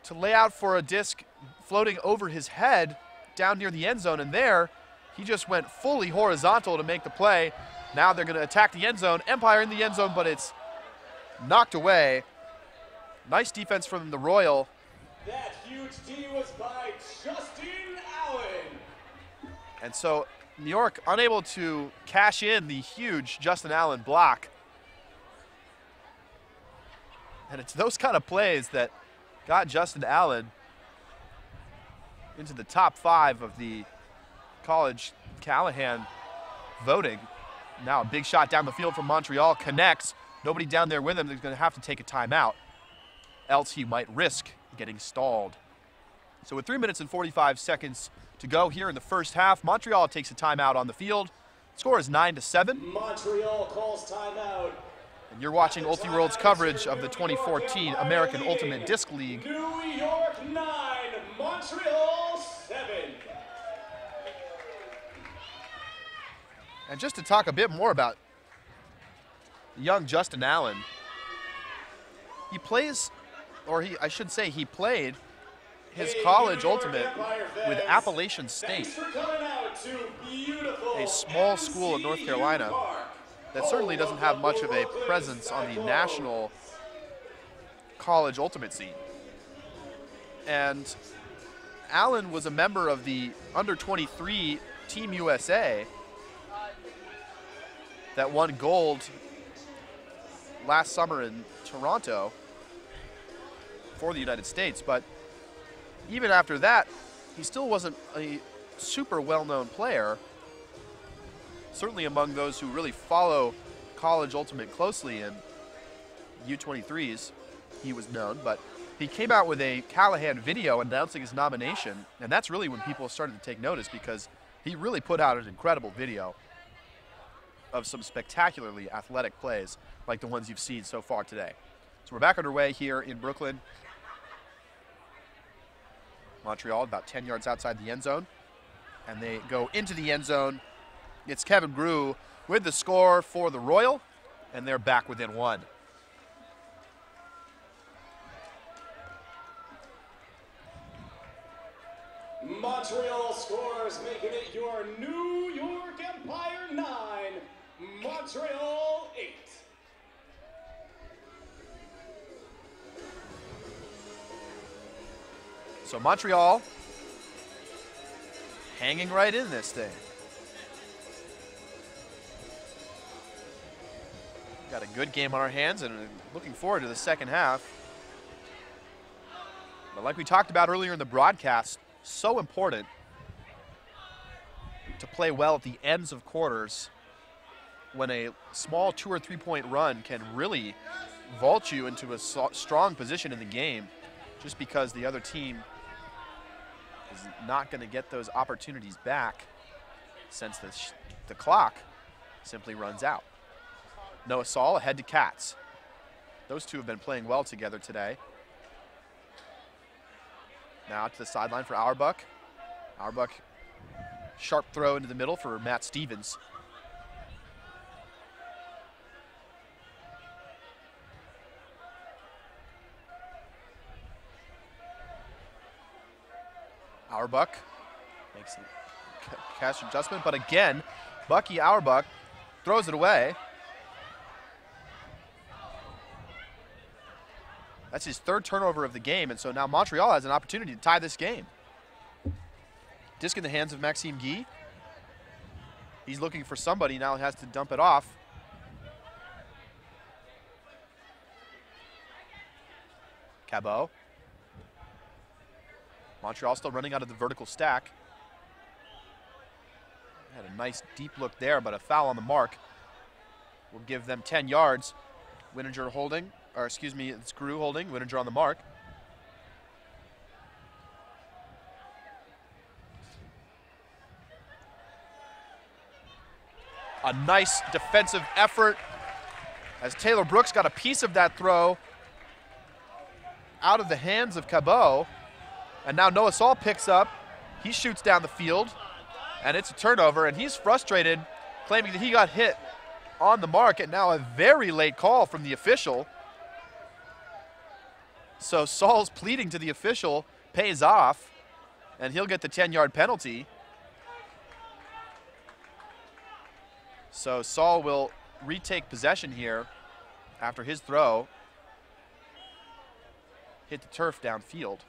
Speaker 1: to lay out for a disc floating over his head down near the end zone, and there he just went fully horizontal to make the play. Now they're going to attack the end zone. Empire in the end zone, but it's knocked away. Nice defense from the Royal.
Speaker 2: That huge D was by Justin Allen.
Speaker 1: And so New York unable to cash in the huge Justin Allen block. And it's those kind of plays that got Justin Allen into the top 5 of the college Callahan voting. Now a big shot down the field from Montreal, connects. Nobody down there with him. They're going to have to take a timeout, else he might risk getting stalled. So with 3 minutes and 45 seconds to go here in the first half, Montreal takes a timeout on the field. Score is 9-7.
Speaker 2: Montreal calls timeout.
Speaker 1: And you're watching Ultiworld's coverage of the 2014 American Ultimate Disc League.
Speaker 2: New York 9, Montreal 7.
Speaker 1: And just to talk a bit more about young Justin Allen, he plays, or I should say he played his college ultimate with Appalachian State, a small school in North Carolina that certainly doesn't have much of a presence on the national college ultimate scene. And Allen was a member of the under-23 Team USA that won gold last summer in Toronto for the United States. But even after that, he still wasn't a super well-known player. Certainly among those who really follow college ultimate closely in U23s, he was known. But he came out with a Callahan video announcing his nomination, and that's really when people started to take notice, because he really put out an incredible video of some spectacularly athletic plays like the ones you've seen so far today. So we're back underway here in Brooklyn. Montreal about 10 yards outside the end zone, and they go into the end zone. It's Kevin Grew with the score for the Royal, and they're back within 1.
Speaker 2: Montreal scores, making it your New York Empire 9, Montreal 8.
Speaker 1: So Montreal hanging right in this thing. Got a good game on our hands and looking forward to the second half. But like we talked about earlier in the broadcast, so important to play well at the ends of quarters when a small 2 or 3 point run can really vault you into a strong position in the game, just because the other team is not going to get those opportunities back since the clock simply runs out. Noah Saul ahead to Katz. Those two have been playing well together today. Now to the sideline for Auerbach. Auerbach, sharp throw into the middle for Matt Stevens. Auerbach makes a cash adjustment, but again, Bucky Auerbach throws it away. That's his 3rd turnover of the game, and so now Montreal has an opportunity to tie this game. Disc in the hands of Maxime Guy. He's looking for somebody, now he has to dump it off. Cabot. Montreal still running out of the vertical stack. Had a nice deep look there, but a foul on the mark will give them 10 yards. Wininger holding, or excuse me, it's Grew holding, Wininger on the mark. A nice defensive effort as Taylor Brooks got a piece of that throw out of the hands of Cabot. And now Noah Saul picks up, he shoots down the field, and it's a turnover, and he's frustrated, claiming that he got hit on the mark, and now a very late call from the official. So Saul's pleading to the official pays off, and he'll get the 10-yard penalty. So Saul will retake possession here after his throw hit the turf downfield.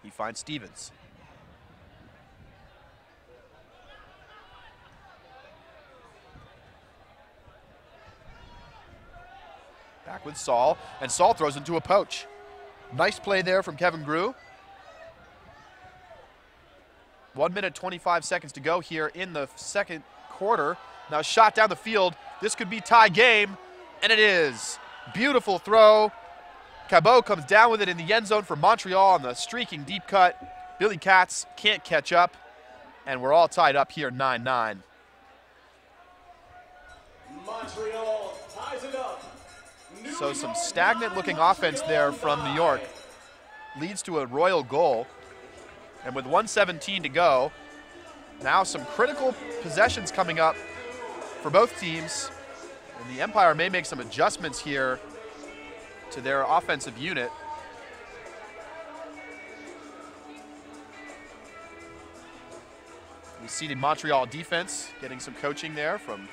Speaker 1: He finds Stevens. Back with Saul, and Saul throws into a poach. Nice play there from Kevin Grew. 1 minute, 25 seconds to go here in the second quarter. Now shot down the field. This could be tie game, and it is. Beautiful throw. Cabot comes down with it in the end zone for Montreal on the streaking deep cut. Billy Katz can't catch up, and we're all tied up here 9-9.
Speaker 2: Montreal ties it up.
Speaker 1: So some stagnant looking offense there from New York leads to a Royal goal. And with 1:17 to go, now some critical possessions coming up for both teams. And the Empire may make some adjustments here to their offensive unit. We see the Montreal defense getting some coaching there from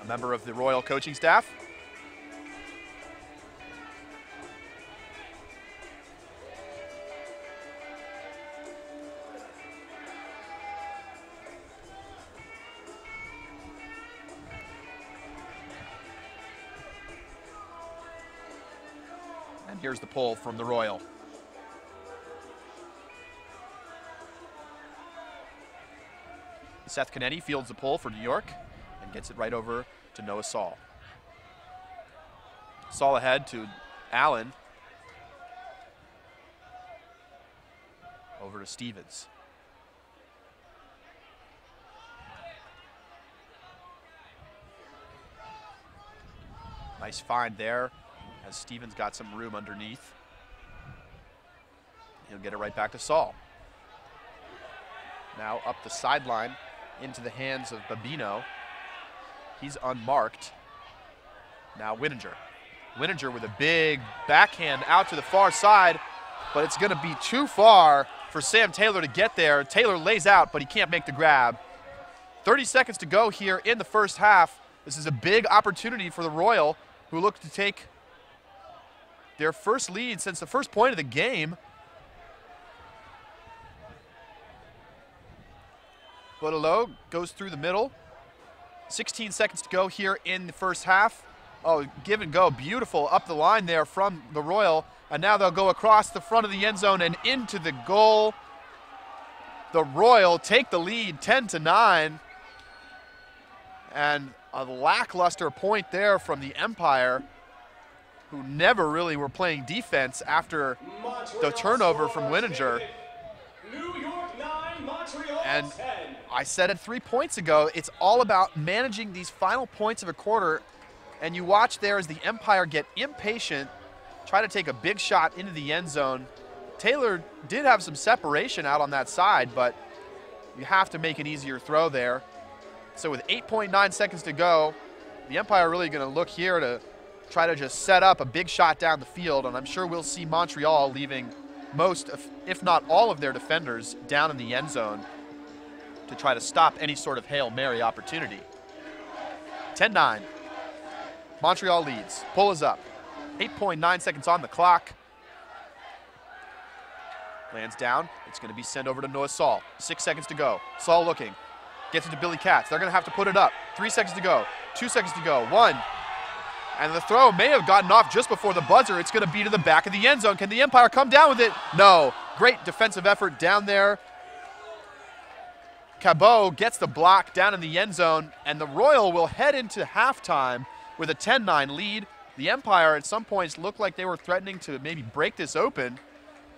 Speaker 1: a member of the Royal coaching staff. And here's the pull from the Royal. Seth Canetti fields the pull for New York and gets it right over to Noah Saul. Saul ahead to Allen. Over to Stevens. Nice find there as Stevens got some room underneath. He'll get it right back to Saul. Now up the sideline into the hands of Babino. He's unmarked. Now Winninger. Winninger with a big backhand out to the far side, but it's gonna be too far for Sam Taylor to get there. Taylor lays out, but he can't make the grab. 30 seconds to go here in the first half. This is a big opportunity for the Royal, who look to take their first lead since the first point of the game. Bodelo goes through the middle. 16 seconds to go here in the first half. Oh, give and go, beautiful up the line there from the Royal. And now they'll go across the front of the end zone and into the goal. The Royal take the lead 10-9. And a lackluster point there from the Empire, who never really were playing defense after the turnover from Winninger.
Speaker 2: New York 9, Montreal
Speaker 1: And
Speaker 2: 10.
Speaker 1: I said it 3 points ago, it's all about managing these final points of a quarter. And you watch there as the Empire get impatient, try to take a big shot into the end zone. Taylor did have some separation out on that side, but you have to make an easier throw there. So with 8.9 seconds to go, the Empire really going to look here to try to just set up a big shot down the field, and I'm sure we'll see Montreal leaving most, if not all of their defenders down in the end zone to try to stop any sort of Hail Mary opportunity. 10-9. Montreal leads. Pull is up. 8.9 seconds on the clock. Lands down. It's going to be sent over to Noah Saul. 6 seconds to go. Saul looking. Gets it to Billy Katz. They're going to have to put it up. 3 seconds to go. 2 seconds to go. 1. And the throw may have gotten off just before the buzzer. It's going to be to the back of the end zone. Can the Empire come down with it? No. Great defensive effort down there. Cabot gets the block down in the end zone, and the Royal will head into halftime with a 10-9 lead. The Empire at some points looked like they were threatening to maybe break this open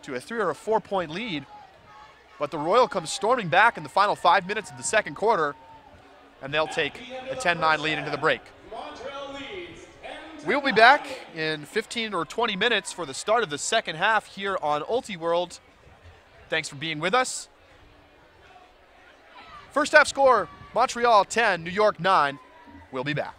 Speaker 1: to a 3 or a 4 point lead. But the Royal comes storming back in the final 5 minutes of the second quarter, and they'll take a 10-9 lead into the break. We'll be back in 15 or 20 minutes for the start of the second half here on UltiWorld. Thanks for being with us. First half score, Montreal 10, New York 9. We'll be back.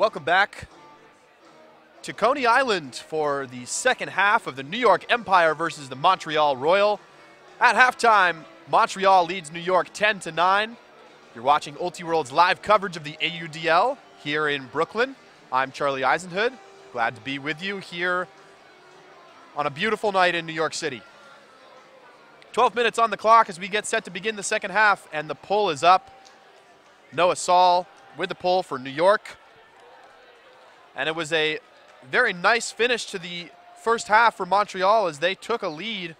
Speaker 1: Welcome back to Coney Island for the second half of the New York Empire versus the Montreal Royal. At halftime, Montreal leads New York 10-9. You're watching UltiWorld's live coverage of the AUDL here in Brooklyn. I'm Charlie Eisenhood. Glad to be with you here on a beautiful night in New York City. 12 minutes on the clock as we get set to begin the second half, and the pull is up. Noah Saul with the pull for New York. And it was a very nice finish to the first half for Montreal as they took a lead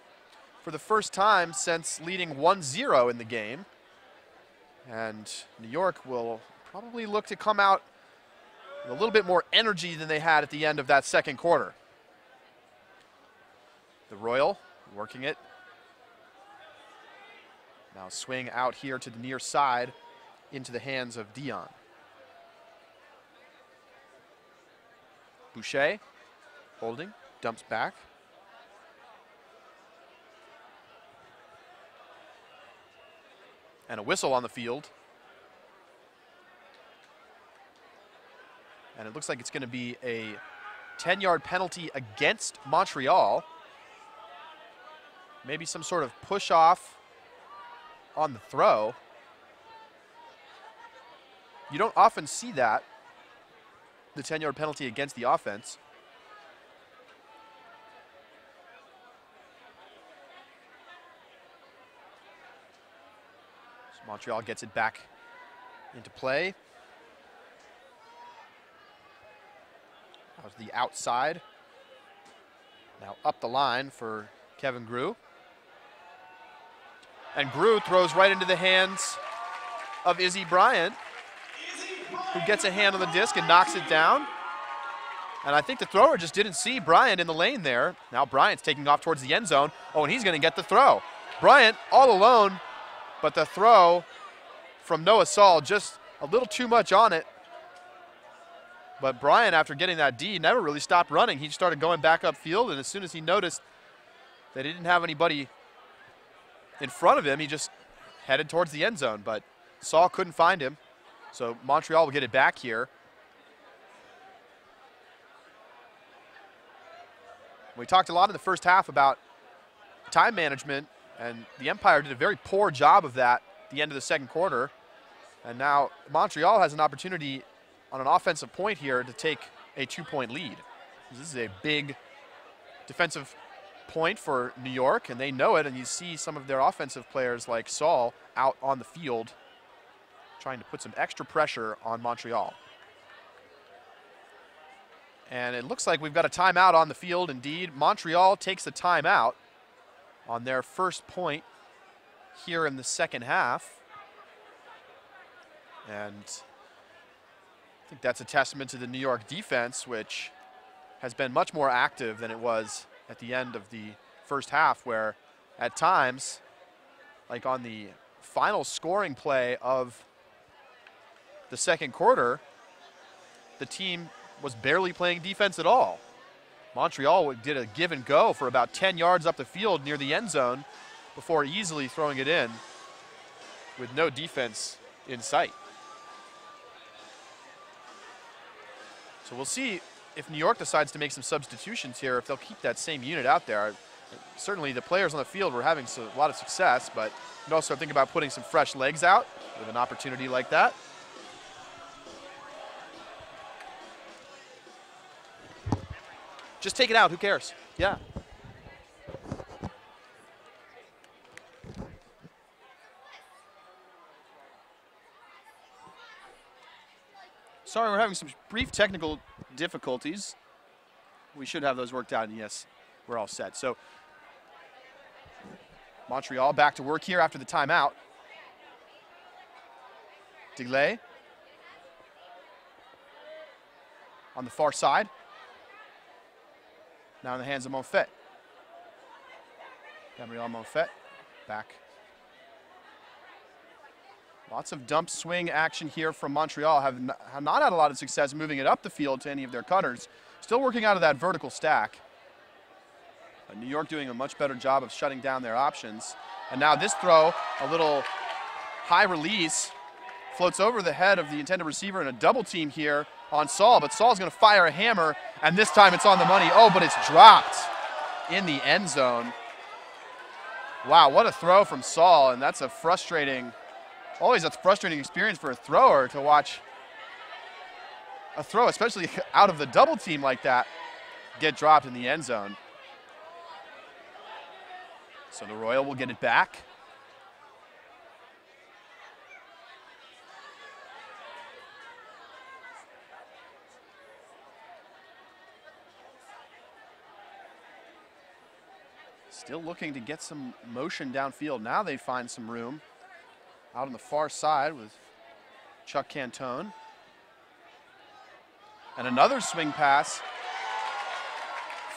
Speaker 1: for the first time since leading 1-0 in the game. And New York will probably look to come out with a little bit more energy than they had at the end of that second quarter. The Royal working it. Now swing out here to the near side into the hands of Dion. Boucher holding, dumps back. And a whistle on the field. And it looks like it's going to be a 10-yard penalty against Montreal. Maybe some sort of push-off on the throw. You don't often see that, the 10-yard penalty against the offense. So Montreal gets it back into play. That was the outside. Now up the line for Kevin Grew. And Grew throws right into the hands of Izzy Bryant, who gets a hand on the disc and knocks it down. And I think the thrower just didn't see Bryant in the lane there. Now Bryant's taking off towards the end zone. Oh, and he's going to get the throw. Bryant all alone, but the throw from Noah Saul just a little too much on it. But Bryant, after getting that D, never really stopped running. He started going back upfield, and as soon as he noticed that he didn't have anybody in front of him, he just headed towards the end zone. But Saul couldn't find him. So Montreal will get it back here. We talked a lot in the first half about time management, and the Empire did a very poor job of that at the end of the second quarter. And now Montreal has an opportunity on an offensive point here to take a 2-point lead. This is a big defensive point for New York, and they know it, and you see some of their offensive players like Saul out on the field trying to put some extra pressure on Montreal. And it looks like we've got a timeout on the field indeed. Montreal takes the timeout on their first point here in the second half. And I think that's a testament to the New York defense, which has been much more active than it was at the end of the first half, where at times, like on the final scoring play of the second quarter, the team was barely playing defense at all. Montreal did a give and go for about 10 yards up the field near the end zone before easily throwing it in with no defense in sight. So we'll see if New York decides to make some substitutions here, if they'll keep that same unit out there. Certainly the players on the field were having a lot of success, but you can also think about putting some fresh legs out with an opportunity like that. Just take it out, who cares? Yeah. Sorry, we're having some brief technical difficulties. We should have those worked out, and yes, we're all set. So Montreal back to work here after the timeout. Delay on the far side. Now in the hands of Monfette. Gabriel Monfette back. Lots of dump swing action here from Montreal. Have not had a lot of success moving it up the field to any of their cutters. Still working out of that vertical stack. But New York doing a much better job of shutting down their options. And now this throw, a little high release, floats over the head of the intended receiver, and a double team here on Saul, but Saul's going to fire a hammer, and this time it's on the money. Oh, but it's dropped in the end zone. Wow, what a throw from Saul, and that's a frustrating, always a frustrating experience for a thrower to watch a throw, especially out of the double team like that, get dropped in the end zone. So the Royal will get it back. Still looking to get some motion downfield. Now they find some room out on the far side with Chuck Cantone. And another swing pass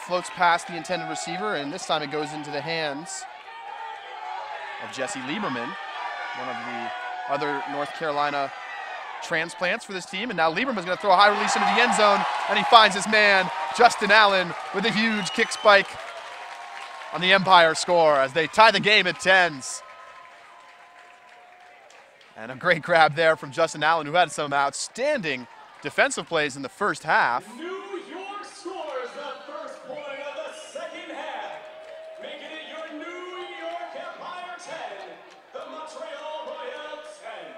Speaker 1: floats past the intended receiver, and this time it goes into the hands of Jesse Lieberman, one of the other North Carolina transplants for this team. And now Lieberman's going to throw a high release into the end zone, and he finds his man, Justin Allen, with a huge kick spike on the Empire score as they tie the game at 10s. And a great grab there from Justin Allen, who had some outstanding defensive plays in the first half.
Speaker 2: New York scores the first point of the second half, making it your New York Empire 10, the Montreal Royal 10.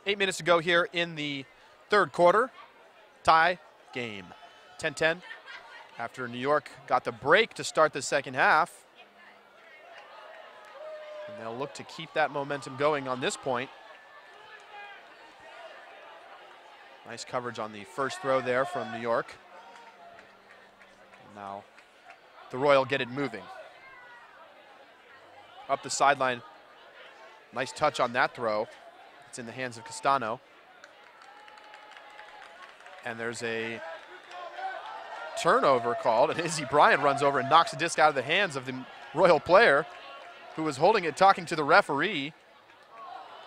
Speaker 1: 8 minutes to go here in the third quarter. Tie game, 10-10. After New York got the break to start the second half. And they'll look to keep that momentum going on this point. Nice coverage on the first throw there from New York. And now the Royal get it moving. Up the sideline. Nice touch on that throw. It's in the hands of Castano. And there's a turnover called, and Izzy Bryant runs over and knocks the disc out of the hands of the Royal player who was holding it, talking to the referee.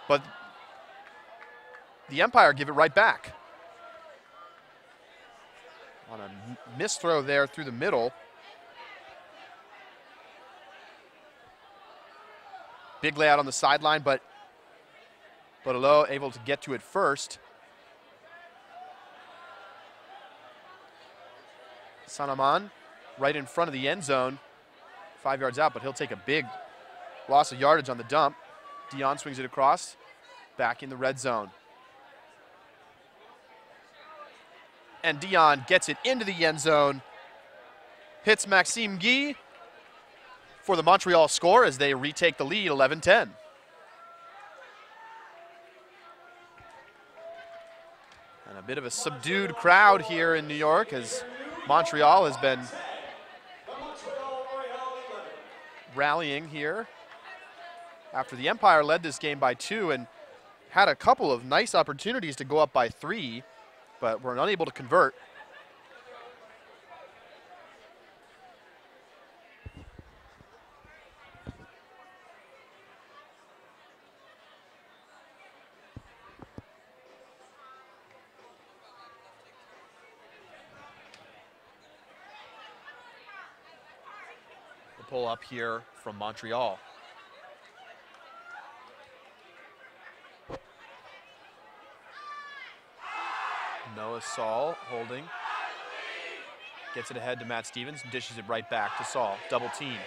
Speaker 1: But the Empire give it right back. On a missed throw there through the middle. Big layout on the sideline, but Bodelo able to get to it first. Sanaman right in front of the end zone, 5 yards out, but he'll take a big loss of yardage on the dump. Dion swings it across, back in the red zone. And Dion gets it into the end zone, hits Maxime Guy for the Montreal score as they retake the lead, 11-10. And a bit of a subdued crowd here in New York as Montreal has been rallying here after the Empire led this game by 2 and had a couple of nice opportunities to go up by 3, but were unable to convert. Pull up here from Montreal. Noah Saul holding. Gets it ahead to Matt Stevens, dishes it right back to Saul. Double team.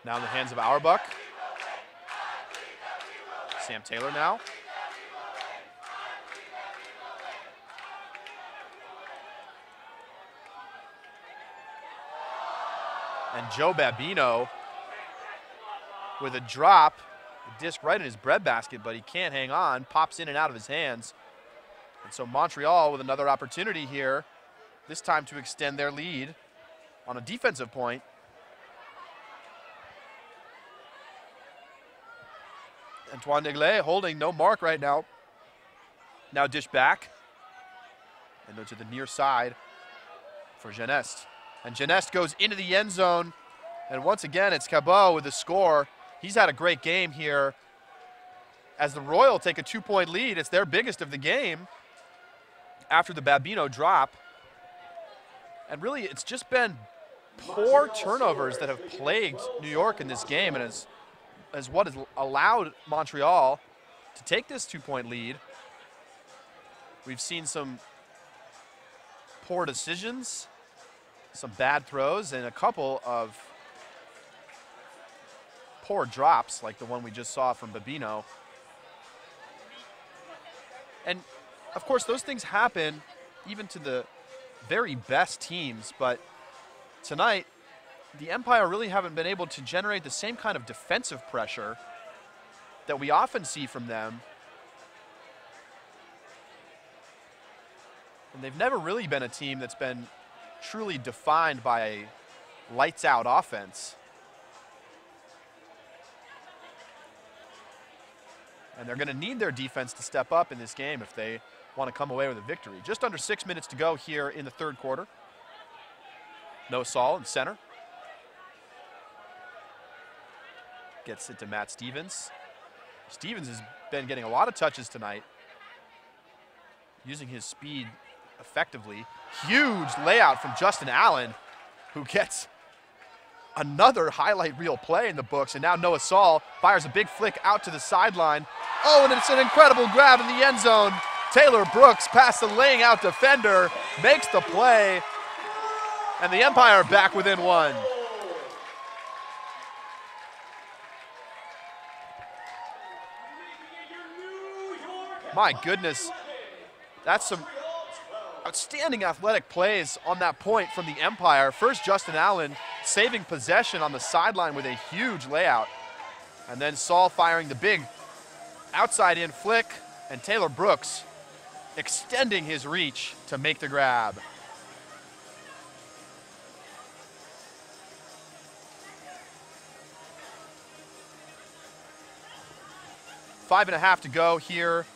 Speaker 1: Now in the hands of Auerbach. Sam Taylor now. And Joe Babino with a drop, a disc right in his breadbasket, but he can't hang on, pops in and out of his hands. And so Montreal with another opportunity here, this time to extend their lead on a defensive point. Antoine Negley holding no mark right now. Now dish back. And to the near side for Geneste. And Geneste goes into the end zone. And once again, it's Cabot with the score. He's had a great game here. As the Royal take a 2-point lead, it's their biggest of the game after the Babino drop. And really, it's just been poor turnovers that have plagued New York in this game, and as what has allowed Montreal to take this 2-point lead. We've seen some poor decisions, some bad throws, and a couple of poor drops like the one we just saw from Babino. And of course, those things happen even to the very best teams, but tonight, the Empire really haven't been able to generate the same kind of defensive pressure that we often see from them. And they've never really been a team that's been truly defined by a lights-out offense. And they're going to need their defense to step up in this game if they want to come away with a victory. Just under 6 minutes to go here in the third quarter. No Saul in center. Gets it to Matt Stevens. Stevens has been getting a lot of touches tonight, using his speed effectively. Huge layout from Justin Allen, who gets another highlight reel play in the books. And now Noah Saul fires a big flick out to the sideline. Oh, and it's an incredible grab in the end zone. Taylor Brooks past the laying out defender, makes the play, and the Empire back within one. My goodness, that's some outstanding athletic plays on that point from the Empire. First, Justin Allen saving possession on the sideline with a huge layout, and then Saul firing the big outside in flick, and Taylor Brooks extending his reach to make the grab. Five and a half to go here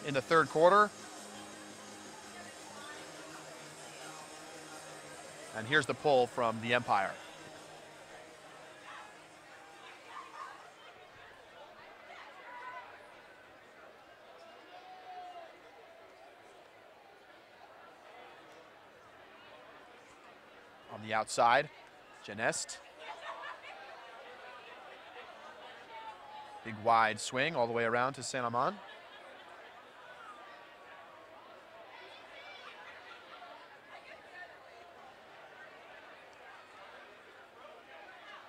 Speaker 1: in the third quarter. And here's the pull from the Empire. On the outside, Geneste. Big wide swing all the way around to Saint-Amand.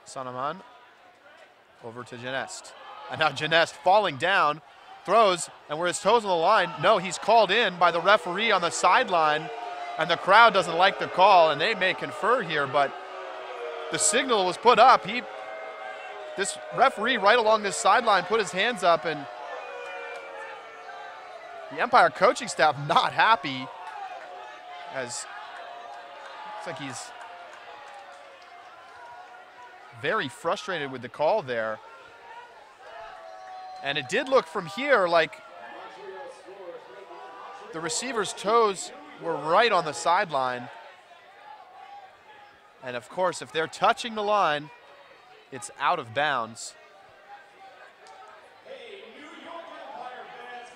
Speaker 1: Saint-Amand over to Geneste. And now Geneste falling down, throws, and where his toes on the line, no, he's called in by the referee on the sideline, and the crowd doesn't like the call, and they may confer here, but the signal was put up. This referee right along this sideline put his hands up, and the Empire coaching staff not happy, as looks like he's very frustrated with the call there. And it did look from here like the receiver's toes were right on the sideline. And of course, if they're touching the line, it's out of bounds.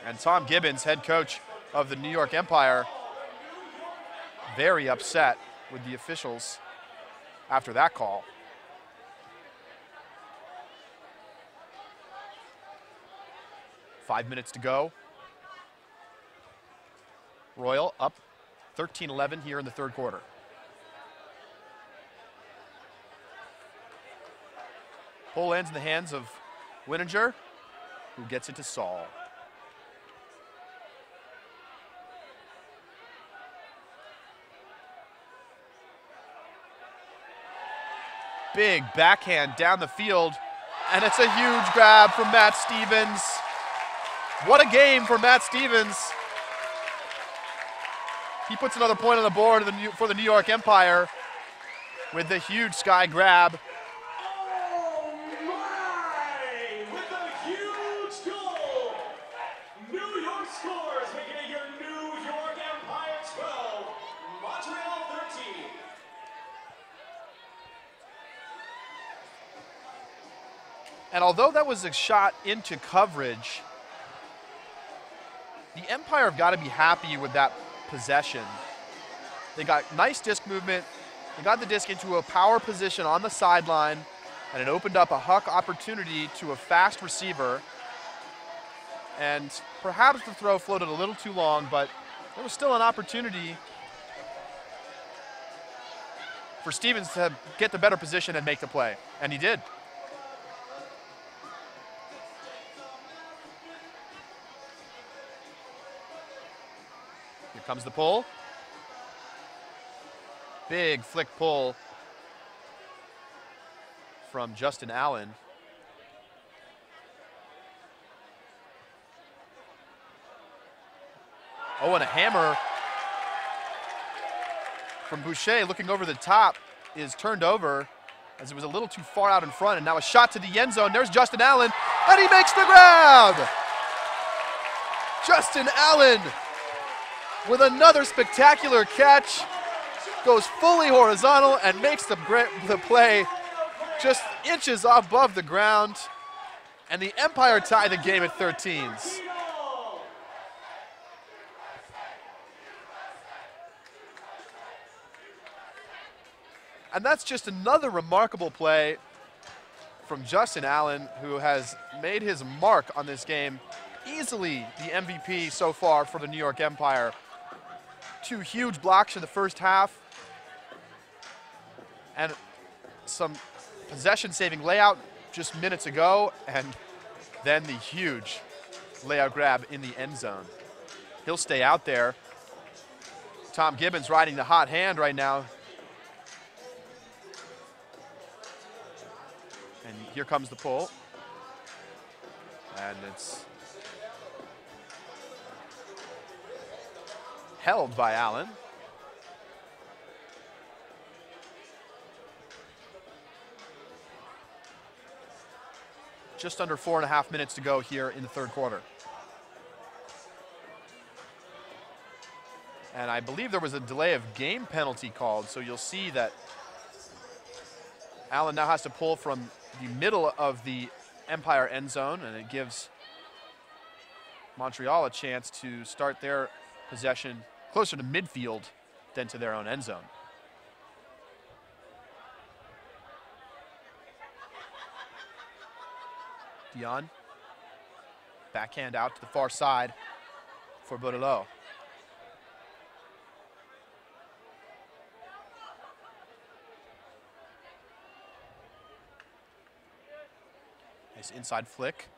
Speaker 1: And Tom Gibbons, head coach of the New York Empire, very upset with the officials after that call. Five minutes to go. Royal up 13-11 here in the third quarter. Pull ends in the hands of Wininger, who gets it to Saul. Big backhand down the field, and it's a huge grab from Matt Stevens. What a game for Matt Stevens. He puts another point on the board for the New York Empire with the huge sky grab.
Speaker 2: Oh my! With a huge
Speaker 1: And although that was a shot into coverage, the Empire have got to be happy with that possession. They got nice disc movement. They got the disc into a power position on the sideline, and it opened up a huck opportunity to a fast receiver. And perhaps the throw floated a little too long, but there was still an opportunity for Stevens to get the better position and make the play, and he did. Here comes the pull. Big flick pull from Justin Allen. Oh, and a hammer from Boucher looking over the top is turned over as it was a little too far out in front, and now a shot to the end zone. There's Justin Allen, and he makes the grab! Justin Allen with another spectacular catch, goes fully horizontal and makes the play just inches above the ground, and the Empire tie the game at 13s. And that's just another remarkable play from Justin Allen, who has made his mark on this game. Easily the MVP so far for the New York Empire. 2 huge blocks in the first half, and some possession-saving layout just minutes ago, and then the huge layout grab in the end zone. He'll stay out there. Tom Gibbons riding the hot hand right now. And here comes the pull. And it's held by Allen. Just under 4.5 minutes to go here in the third quarter. And I believe there was a delay of game penalty called, so you'll see that Allen now has to pull from the middle of the Empire end zone, and it gives Montreal a chance to start their possession closer to midfield than to their own end zone. Dion, backhand out to the far side for Baudelot. Nice inside flick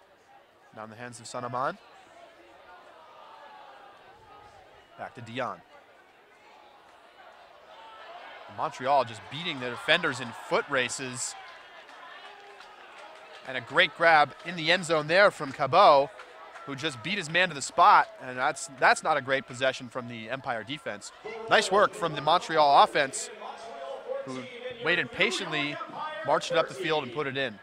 Speaker 1: down the hands of Sanaman. Back to Dion. Montreal just beating the defenders in foot races. And a great grab in the end zone there from Cabot, who just beat his man to the spot. And that's not a great possession from the Empire defense. Nice work from the Montreal offense, who waited patiently, marched it up the field, and put it in.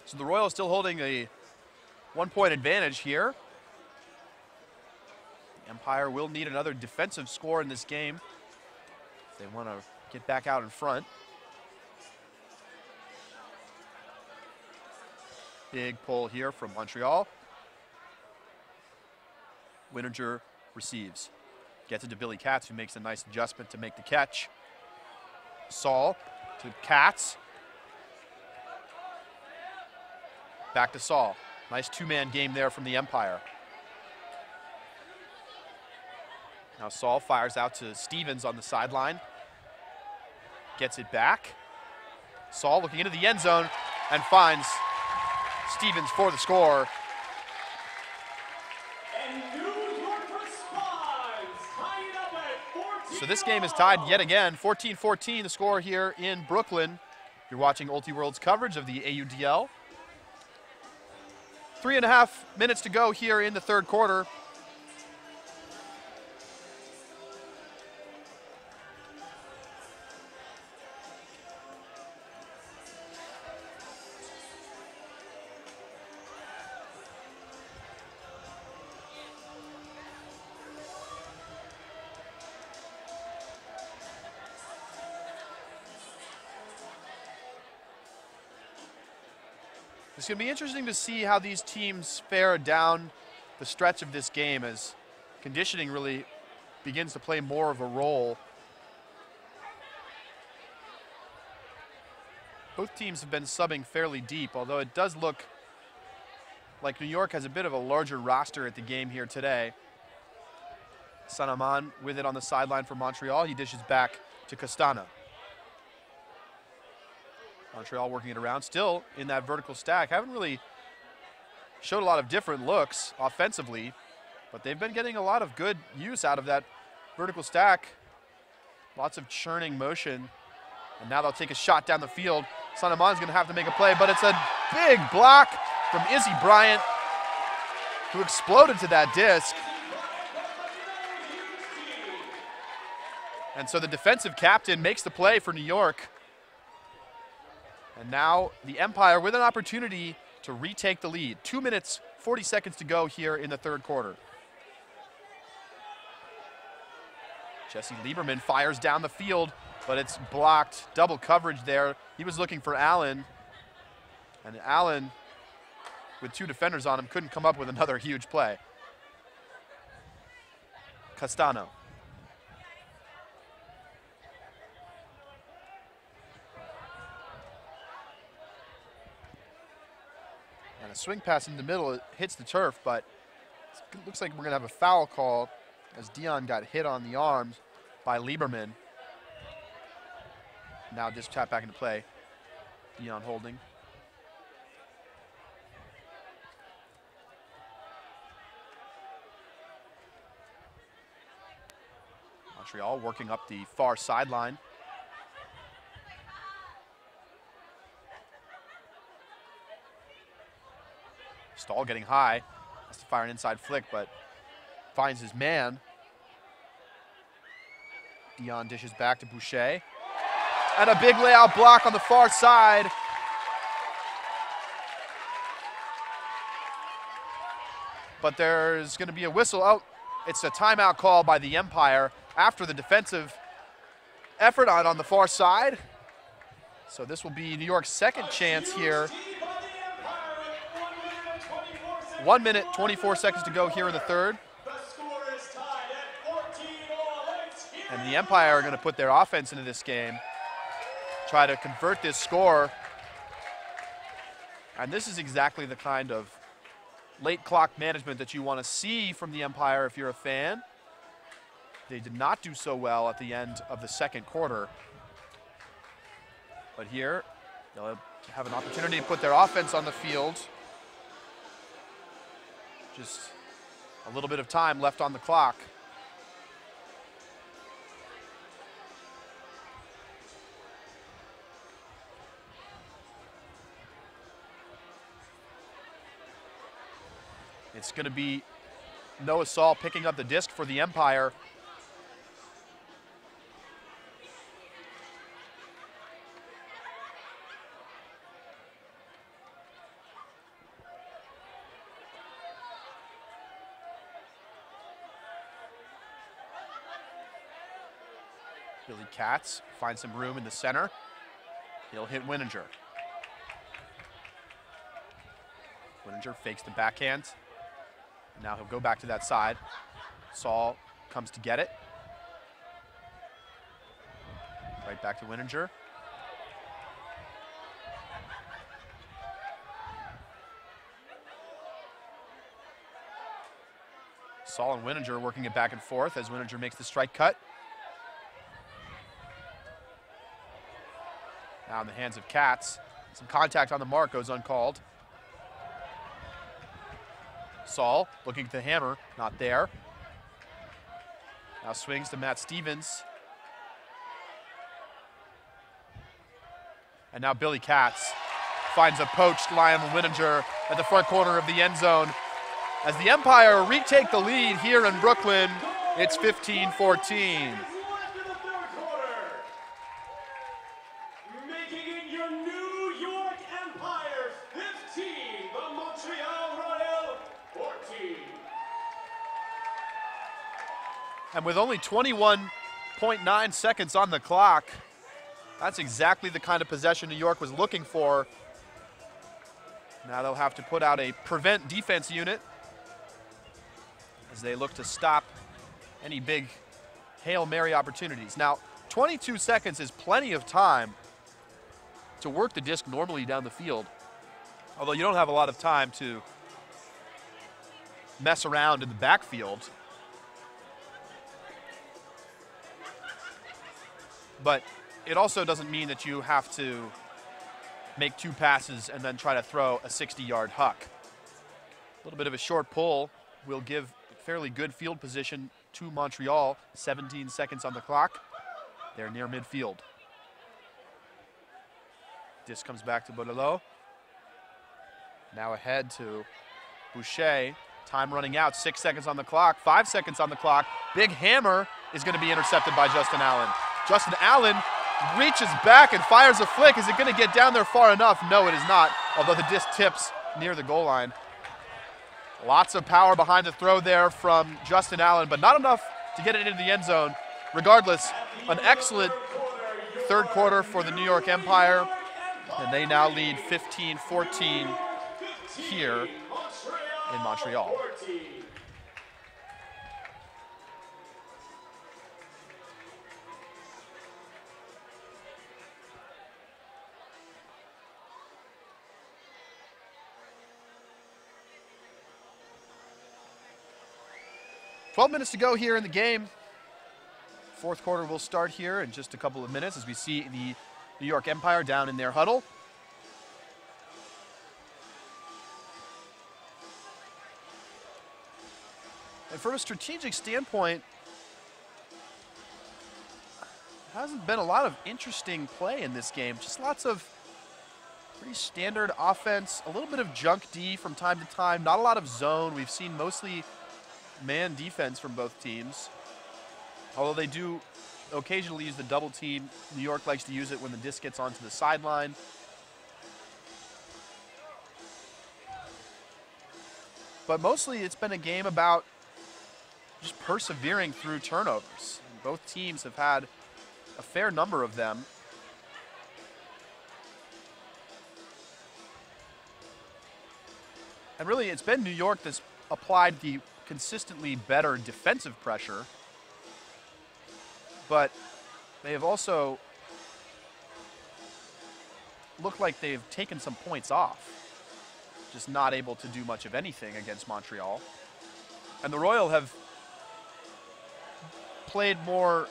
Speaker 1: So the Royals still holding a 1-point advantage here. The Empire will need another defensive score in this game if they want to get back out in front. Big pull here from Montreal. Wininger receives. Gets it to Billy Katz, who makes a nice adjustment to make the catch. Saul to Katz. Back to Saul. Nice two-man game there from the Empire. Now Saul fires out to Stevens on the sideline. Gets it back. Saul looking into the end zone and finds Stevens for the score.
Speaker 2: And New York responds, tying it up at 14.
Speaker 1: So this game is tied yet again, 14-14 the score here in Brooklyn. You're watching Ultiworld's coverage of the AUDL. 3.5 minutes to go here in the third quarter. It's going to be interesting to see how these teams fare down the stretch of this game as conditioning really begins to play more of a role. Both teams have been subbing fairly deep, although it does look like New York has a bit of a larger roster at the game here today. Sanaman with it on the sideline for Montreal. He dishes back to Castana. Montreal working it around, still in that vertical stack. Haven't really showed a lot of different looks offensively, but they've been getting a lot of good use out of that vertical stack. Lots of churning motion. And now they'll take a shot down the field. Sanaman's going to have to make a play, but it's a big block from Izzy Bryant, who exploded to that disc. And so the defensive captain makes the play for New York. And now the Empire with an opportunity to retake the lead. 2 minutes, 40 seconds to go here in the third quarter. Jesse Lieberman fires down the field, but it's blocked. Double coverage there. He was looking for Allen. And Allen, with 2 defenders on him, couldn't come up with another huge play. Castano. And a swing pass in the middle, it hits the turf, but it looks like we're going to have a foul call as Dion got hit on the arms by Lieberman. Now just tap back into play. Dion holding. Montreal working up the far sideline. Stahl getting high, has to fire an inside flick, but finds his man. Dion dishes back to Boucher. And a big layout block on the far side. But there's going to be a whistle. Oh, it's a timeout call by the Empire after the defensive effort on the far side. So this will be New York's second chance here. 1 minute, 24 seconds to go here in the third. And the Empire are going to put their offense into this game, try to convert this score. And this is exactly the kind of late clock management that you want to see from the Empire if you're a fan. They did not do so well at the end of the second quarter. But here, they'll have an opportunity to put their offense on the field. Just a little bit of time left on the clock. It's going to be Noah Saul picking up the disc for the Empire. Billy Katz finds some room in the center. He'll hit Wininger. Wininger fakes the backhand. Now he'll go back to that side. Saul comes to get it. Right back to Wininger. Saul and Wininger working it back and forth as Wininger makes the strike cut. Now in the hands of Katz. Some contact on the mark goes uncalled. Saul looking at the hammer, not there. Now swings to Matt Stevens. And now Billy Katz finds a poached Lionel Wininger at the front corner of the end zone. As the Empire retake the lead here in Brooklyn, it's 15-14. And with only 21.9 seconds on the clock, that's exactly the kind of possession New York was looking for. Now they'll have to put out a prevent defense unit as they look to stop any big Hail Mary opportunities. Now, 22 seconds is plenty of time to work the disc normally down the field, although you don't have a lot of time to mess around in the backfield. But it also doesn't mean that you have to make 2 passes and then try to throw a 60-yard huck. A little bit of a short pull will give fairly good field position to Montreal. 17 seconds on the clock. They're near midfield. Disc comes back to Bodelot. Now ahead to Boucher. Time running out, 6 seconds on the clock, 5 seconds on the clock. Big hammer is going to be intercepted by Justin Allen. Justin Allen reaches back and fires a flick. Is it going to get down there far enough? No, it is not, although the disc tips near the goal line. Lots of power behind the throw there from Justin Allen, but not enough to get it into the end zone. Regardless, an excellent third quarter for the New York Empire, and they now lead 15-14 here in Montreal. 12 minutes to go here in the game. Fourth quarter will start here in just a couple of minutes as we see the New York Empire down in their huddle. And from a strategic standpoint, there hasn't been a lot of interesting play in this game. Just lots of pretty standard offense, a little bit of junk D from time to time, not a lot of zone. We've seen mostly man defense from both teams. Although they do occasionally use the double team. New York likes to use it when the disc gets onto the sideline. But mostly it's been a game about just persevering through turnovers. And both teams have had a fair number of them. And really, it's been New York that's applied the consistently better defensive pressure, but they have also looked like they've taken some points off, just not able to do much of anything against Montreal. And the Royal have played more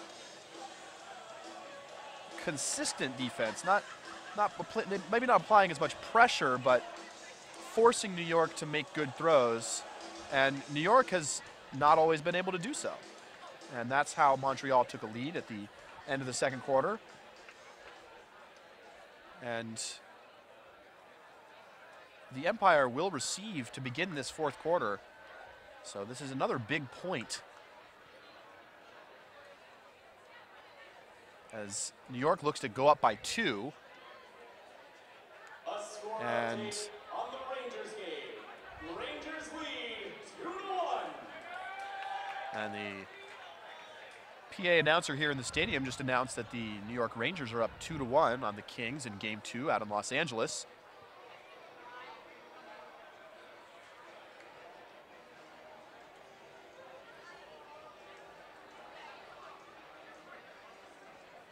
Speaker 1: consistent defense, maybe not applying as much pressure, but forcing New York to make good throws. And New York has not always been able to do so. And that's how Montreal took a lead at the end of the second quarter. And the Empire will receive to begin this fourth quarter. So this is another big point, as New York looks to go up by 2. And
Speaker 2: on the Rangers game. Rangers lead 2-1.
Speaker 1: And the PA announcer here in the stadium just announced that the New York Rangers are up 2-1 on the Kings in Game 2 out in Los Angeles.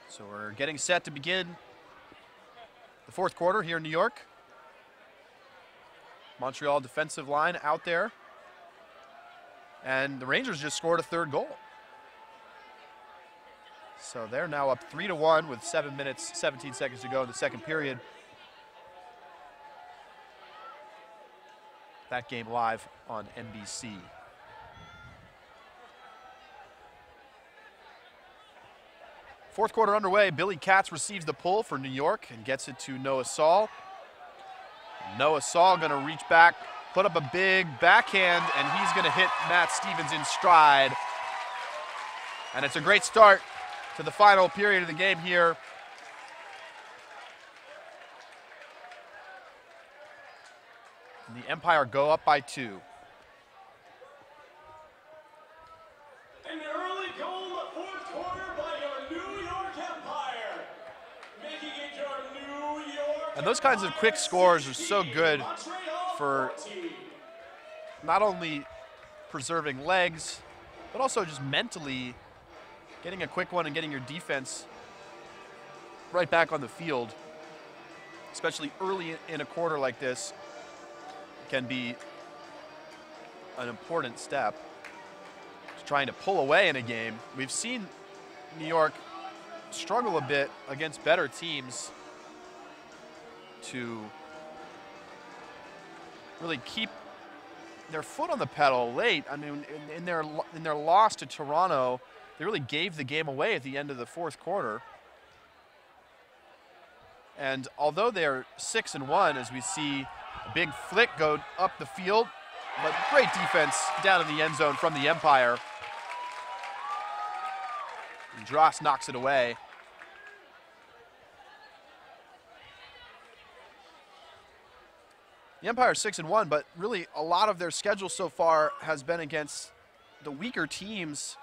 Speaker 1: So we're getting set to begin the fourth quarter here in New York. Montreal defensive line out there. And the Rangers just scored a third goal. So they're now up 3-1 with 7 minutes, 17 seconds to go in the second period. That game live on NBC. Fourth quarter underway. Billy Katz receives the pull for New York and gets it to Noah Saul. Noah Saul going to reach back, put up a big backhand, and he's going to hit Matt Stevens in stride. And it's a great start to the final period of the game here. And the Empire go up by 2.
Speaker 2: An early goal in the fourth quarter by your New York Empire. Making it your New York
Speaker 1: And those kinds of quick scores are so good
Speaker 2: Montreal
Speaker 1: for not only preserving legs, but also just mentally getting a quick one and getting your defense right back on the field, especially early in a quarter like this, can be an important step. Just trying to pull away in a game. We've seen New York struggle a bit against better teams to really keep their foot on the pedal late. I mean, in their loss to Toronto, they really gave the game away at the end of the fourth quarter. And although they're 6-1, as we see a big flick go up the field, but great defense down in the end zone from the Empire. And Drost knocks it away. The Empire 6-1, but really a lot of their schedule so far has been against the weaker teams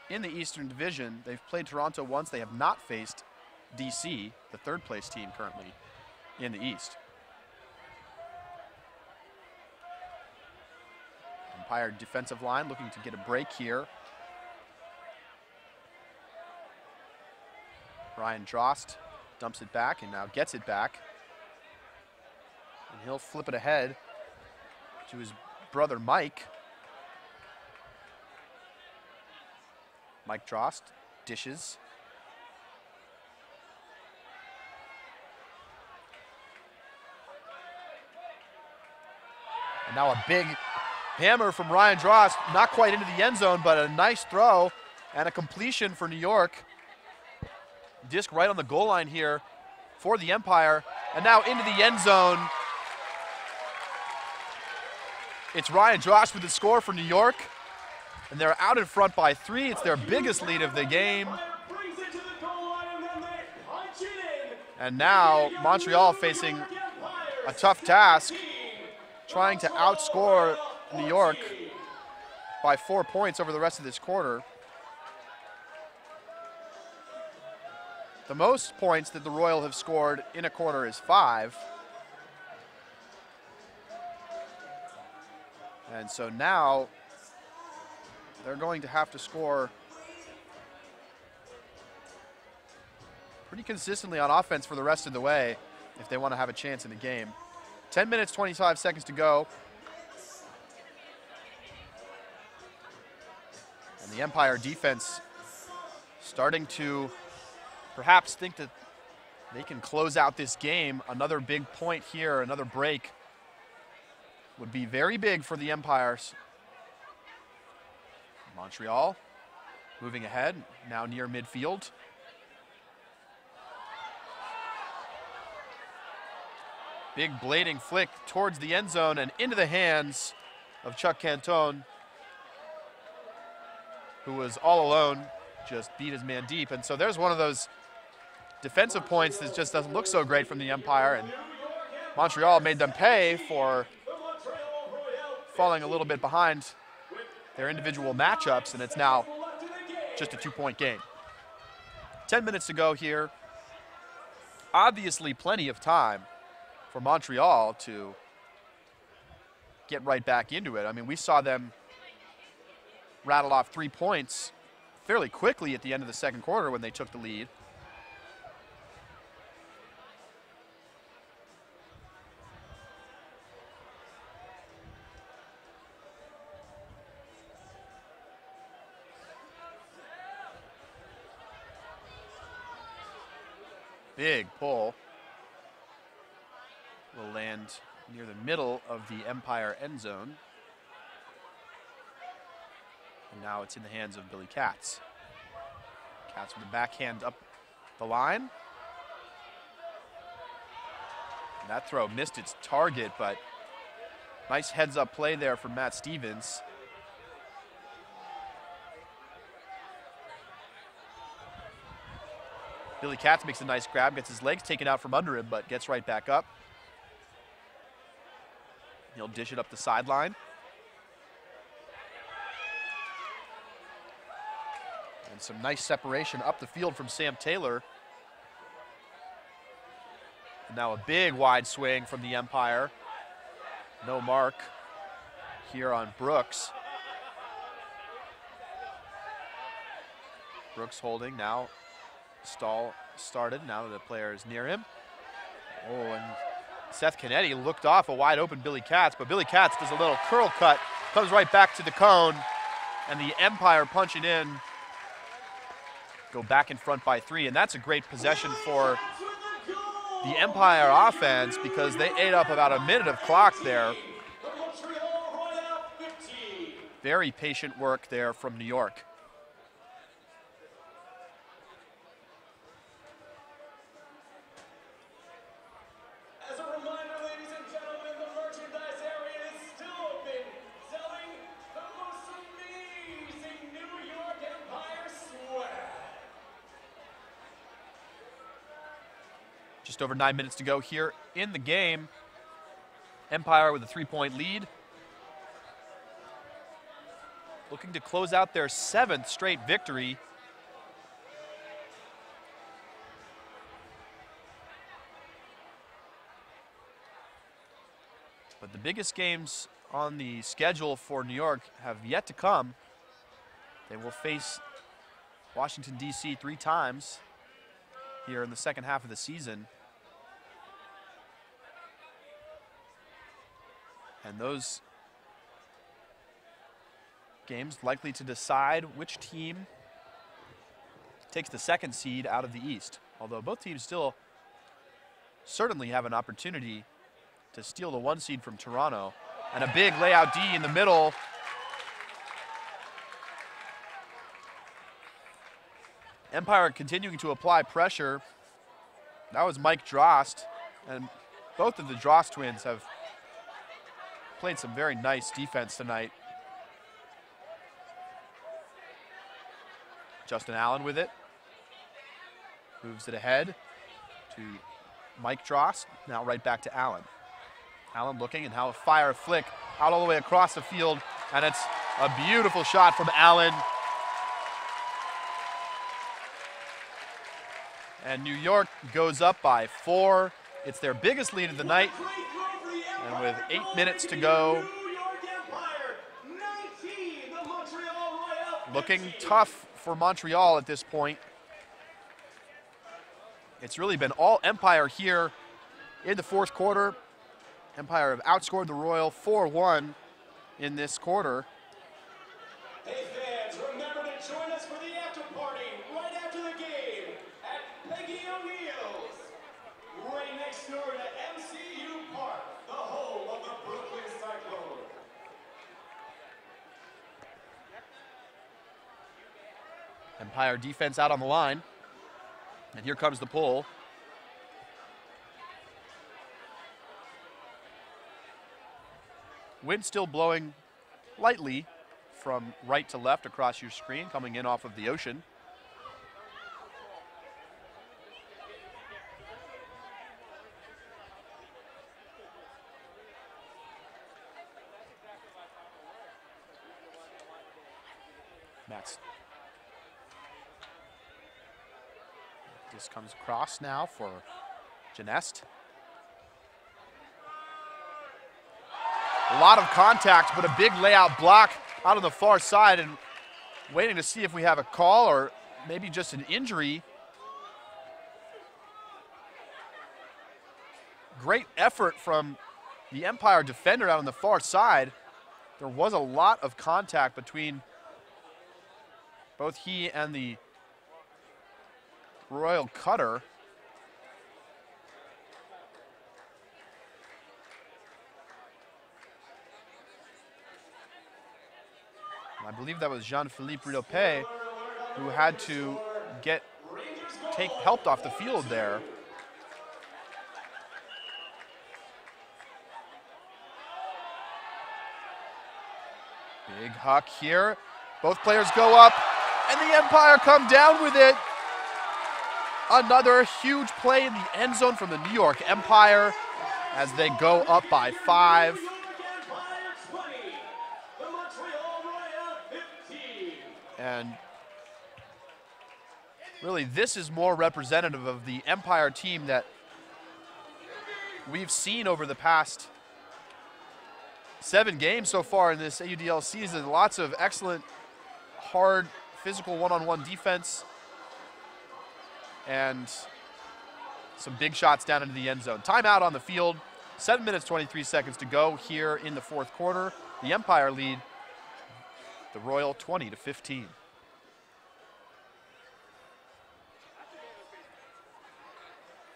Speaker 1: in the Eastern Division. They've played Toronto once. They have not faced DC, the third place team currently in the East. Empire defensive line looking to get a break here. Ryan Drost dumps it back and now gets it back. And he'll flip it ahead to his brother Mike. Mike Drost dishes. And now a big hammer from Ryan Drost, not quite into the end zone, but a nice throw and a completion for New York. Disc right on the goal line here for the Empire, and now into the end zone. It's Ryan Drost with the score for New York, and they're out in front by 3. It's their biggest lead of the game. And now Montreal facing a tough task, trying to outscore New York by 4 points over the rest of this quarter. The most points that the Royal have scored in a quarter is 5. And so now they're going to have to score pretty consistently on offense for the rest of the way if they want to have a chance in the game. 10 minutes, 25 seconds to go. And the Empire defense starting to perhaps think that they can close out this game. Another big point here, another break would be very big for the Empires. Montreal moving ahead, now near midfield. Big blading flick towards the end zone and into the hands of Chuck Canton, who was all alone, just beat his man deep. And so there's one of those defensive points that just doesn't look so great from the Empire, and Montreal made them pay for falling a little bit behind their individual matchups, and it's now just a 2-point game. 10 minutes to go here. Obviously plenty of time for Montreal to get right back into it. I mean, we saw them rattle off 3 points fairly quickly at the end of the second quarter when they took the lead. Big pull. Will land near the middle of the Empire end zone. And now it's in the hands of Billy Katz. Katz with a backhand up the line. And that throw missed its target, but nice heads-up play there from Matt Stevens. Billy Katz makes a nice grab, gets his legs taken out from under him, but gets right back up. He'll dish it up the sideline. And some nice separation up the field from Sam Taylor. And now a big wide swing from the Empire. No mark here on Brooks. Brooks holding now. Stall started, now the player is near him. Oh, and Seth Kennedy looked off a wide open Billy Katz, but Billy Katz does a little curl cut, comes right back to the cone, and the Empire punching in, go back in front by 3, and that's a great possession for the Empire offense because they ate up about a minute of clock there. Very patient work there from New York.
Speaker 2: As a reminder, ladies and gentlemen, the merchandise area is still open, selling the most amazing New York Empire swag.
Speaker 1: Just over 9 minutes to go here in the game. Empire with a 3-point lead. Looking to close out their 7th straight victory. But the biggest games on the schedule for New York have yet to come. They will face Washington, D.C. 3 times here in the second half of the season. And those games likely to decide which team takes the 2nd seed out of the East. Although both teams still certainly have an opportunity to steal the 1 seed from Toronto. And a big layout D in the middle. Empire continuing to apply pressure. That was Mike Drost, and both of the Drost twins have played some very nice defense tonight. Justin Allen with it. Moves it ahead to Mike Drost. Now right back to Allen. Allen looking, and how a fire flick out all the way across the field. And it's a beautiful shot from Allen. And New York goes up by 4. It's their biggest lead of the night. And with 8 minutes to go, looking tough for Montreal at this point. It's really been all Empire here in the 4th quarter. Empire have outscored the Royal 4-1 in this quarter.
Speaker 2: Hey fans, remember to join us for the after party right after the game at Peggy O'Neill's, right next door to MCU Park, the home of the Brooklyn Cyclone.
Speaker 1: Empire defense out on the line. And here comes the pull. Wind still blowing lightly from right to left across your screen, coming in off of the ocean. Max. This comes across now for Genest. A lot of contact, but a big layout block out on the far side, and waiting to see if we have a call or maybe just an injury. Great effort from the Empire defender out on the far side. There was a lot of contact between both he and the Royal cutter. I believe that was Jean-Philippe Ridopé who had to take helped off the field there. Big huck here. Both players go up, and the Empire come down with it. Another huge play in the end zone from the New York Empire as they go up by 5. And really, this is more representative of the Empire team that we've seen over the past 7 games so far in this AUDL season. Lots of excellent, hard, physical one-on-one defense. And some big shots down into the end zone. Timeout on the field. 7 minutes, 23 seconds to go here in the fourth quarter. The Empire lead the Royal 20-15.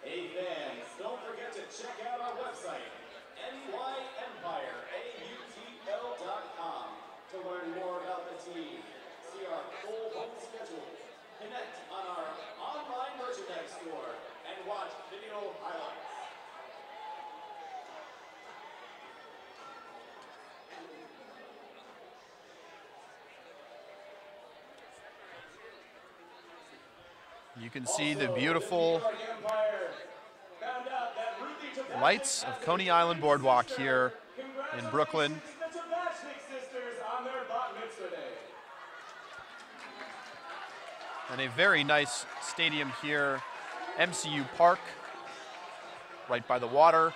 Speaker 2: Hey fans, don't forget to check out our website, nyempire.audl.com, to learn more about the team, see our full home schedule, connect on our online merchandise store, and watch video highlights.
Speaker 1: You can see the beautiful lights of Coney Island Boardwalk here in Brooklyn. And a very nice stadium here, MCU Park, right by the water.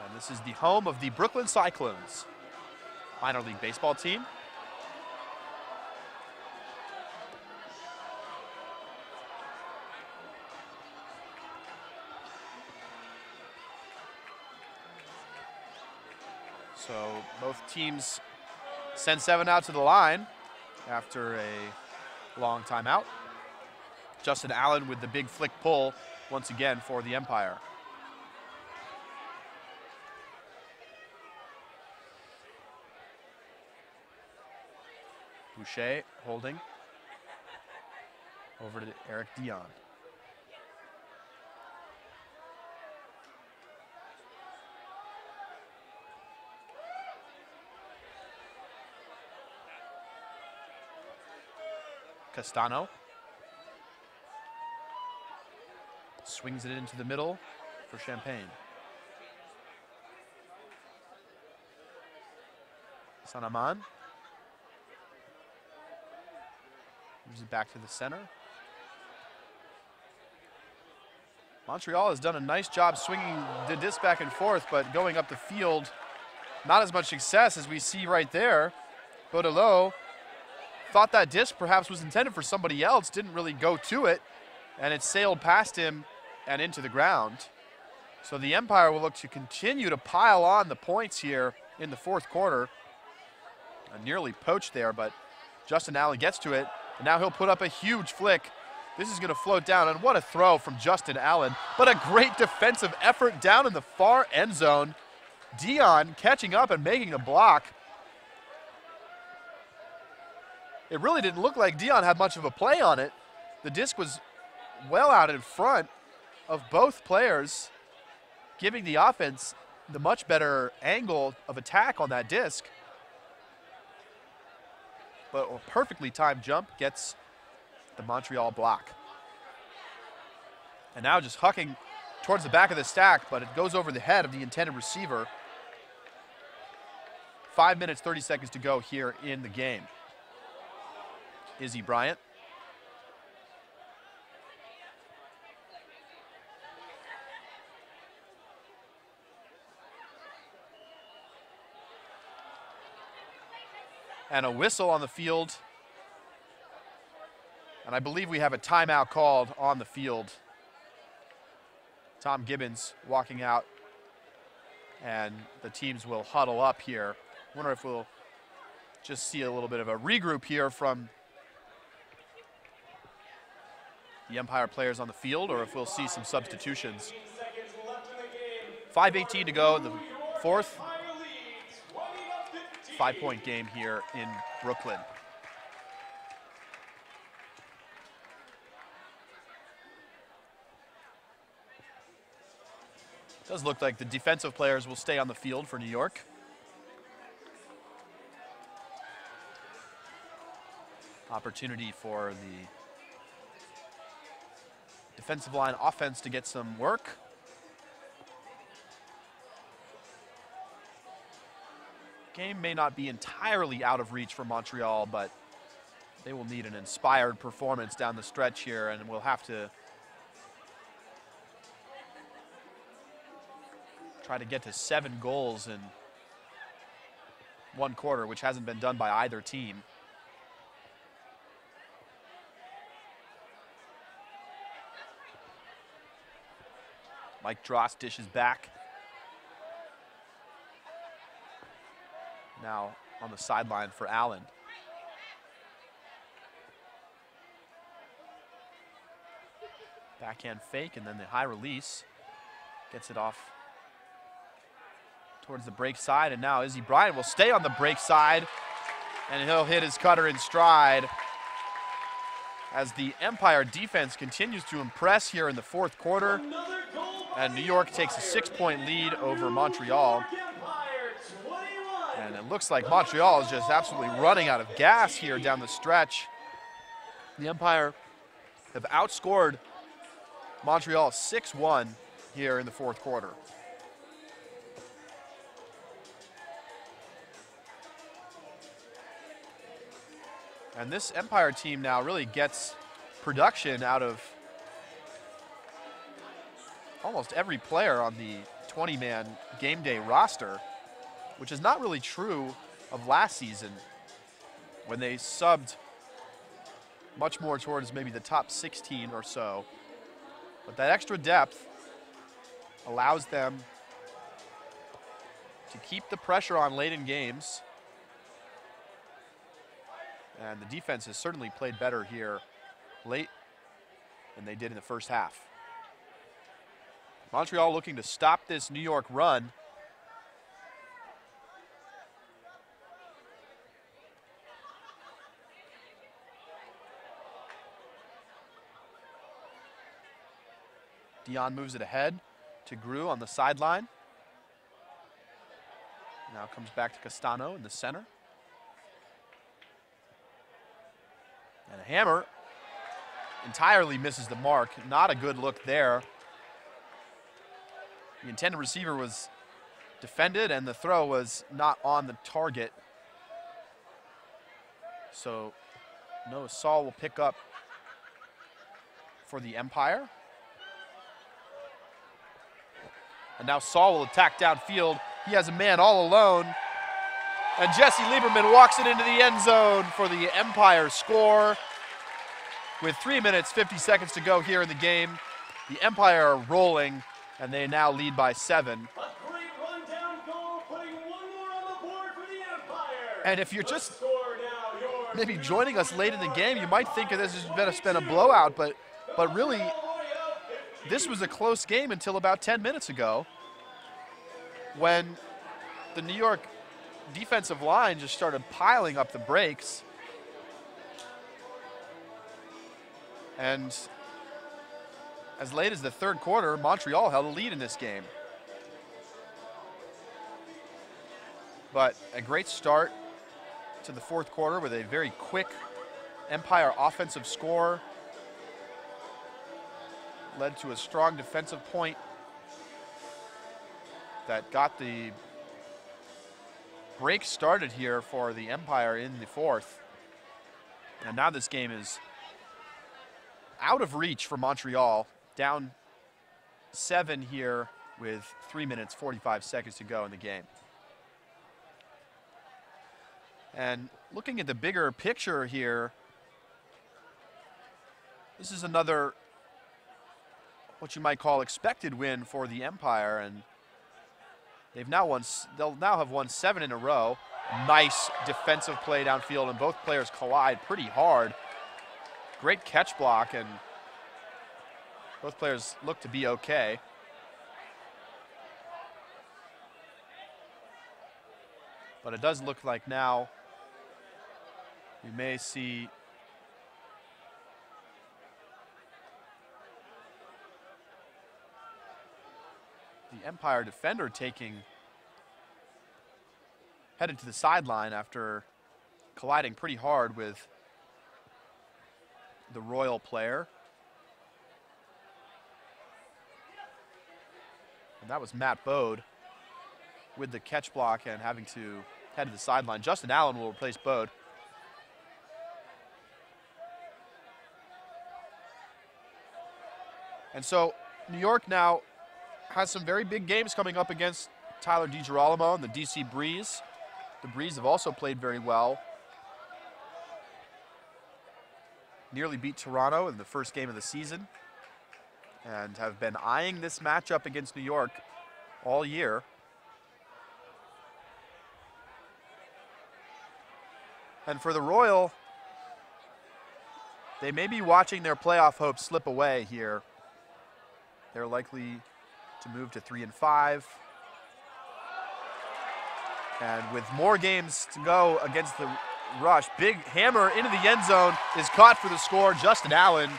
Speaker 1: And this is the home of the Brooklyn Cyclones, minor league baseball team. So both teams send 7 out to the line after a long timeout. Justin Allen with the big flick pull once again for the Empire. Boucher holding. Over to Eric Dion. Castano swings it into the middle for Champagne. Sanaman moves it back to the center. Montreal has done a nice job swinging the disc back and forth, but going up the field, not as much success as we see right there. Baudelot thought that disc perhaps was intended for somebody else, didn't really go to it, and it sailed past him and into the ground. So the Empire will look to continue to pile on the points here in the fourth quarter. Nearly poached there, but Justin Allen gets to it, and now he'll put up a huge flick. This is gonna float down, and what a throw from Justin Allen, but a great defensive effort down in the far end zone. Dion catching up and making a block. It really didn't look like Dion had much of a play on it. The disc was well out in front of both players, giving the offense the much better angle of attack on that disc. But a perfectly timed jump gets the Montreal block. And now just hucking towards the back of the stack, but it goes over the head of the intended receiver. 5 minutes, 30 seconds to go here in the game. Izzy Bryant. And a whistle on the field. And I believe we have a timeout called on the field. Tom Gibbons walking out, and the teams will huddle up here. Wonder if we'll just see a little bit of a regroup here from the Empire players on the field, or if we'll see some substitutions. 5:18 to go, the fourth. 5-point game here in Brooklyn. It does look like the defensive players will stay on the field for New York. Opportunity for the defensive line offense to get some work. Game may not be entirely out of reach for Montreal, but they will need an inspired performance down the stretch here, and we'll have to try to get to 7 goals in one quarter, which hasn't been done by either team. Mike Drost dishes back. Now on the sideline for Allen. Backhand fake and then the high release. Gets it off towards the break side, and now Izzy Bryant will stay on the break side, and he'll hit his cutter in stride as the Empire defense continues to impress here in the fourth quarter. And New York takes a 6-point lead over Montreal. And it looks like Montreal is just absolutely running out of gas here down the stretch. The Empire have outscored Montreal 6-1 here in the fourth quarter. And this Empire team now really gets production out of almost every player on the 20-man game day roster, which is not really true of last season when they subbed much more towards maybe the top 16 or so. But that extra depth allows them to keep the pressure on late in games. And the defense has certainly played better here late than they did in the first half. Montreal looking to stop this New York run. Dion moves it ahead to Grew on the sideline. Now comes back to Castano in the center. And a hammer entirely misses the mark. Not a good look there. The intended receiver was defended and the throw was not on the target. So Noah Saul will pick up for the Empire. And now Saul will attack downfield. He has a man all alone. And Jesse Lieberman walks it into the end zone for the Empire score. With 3 minutes, 50 seconds to go here in the game, the Empire are rolling, and they now lead by 7.
Speaker 2: A great rundown goal, putting one more on the board for the Empire.
Speaker 1: And if you're just
Speaker 2: Score now, yours
Speaker 1: maybe joining us late in the game, you might think this has been a blowout, but really, this was a close game until about 10 minutes ago when the New York defensive line just started piling up the breaks. And as late as the third quarter, Montreal held a lead in this game. But a great start to the fourth quarter with a very quick Empire offensive score. Led to a strong defensive point that got the break started here for the Empire in the fourth. And now this game is out of reach for Montreal. Down 7 here with 3 minutes, 45 seconds to go in the game. And looking at the bigger picture here, this is another what you might call expected win for the Empire, and they'll now have won 7 in a row. Nice defensive play downfield, and both players collide pretty hard. Great catch block, and both players look to be okay. But it does look like now we may see the Empire defender headed to the sideline after colliding pretty hard with the Royal player. And that was Matt Bode with the catch block and having to head to the sideline. Justin Allen will replace Bode. And so New York now has some very big games coming up against Tyler DiGirolamo and the DC Breeze. The Breeze have also played very well. Nearly beat Toronto in the first game of the season and have been eyeing this matchup against New York all year. And for the Royal, they may be watching their playoff hopes slip away here. They're likely to move to 3-5. And with more games to go against the Rush, big hammer into the end zone is caught for the score. Justin Allen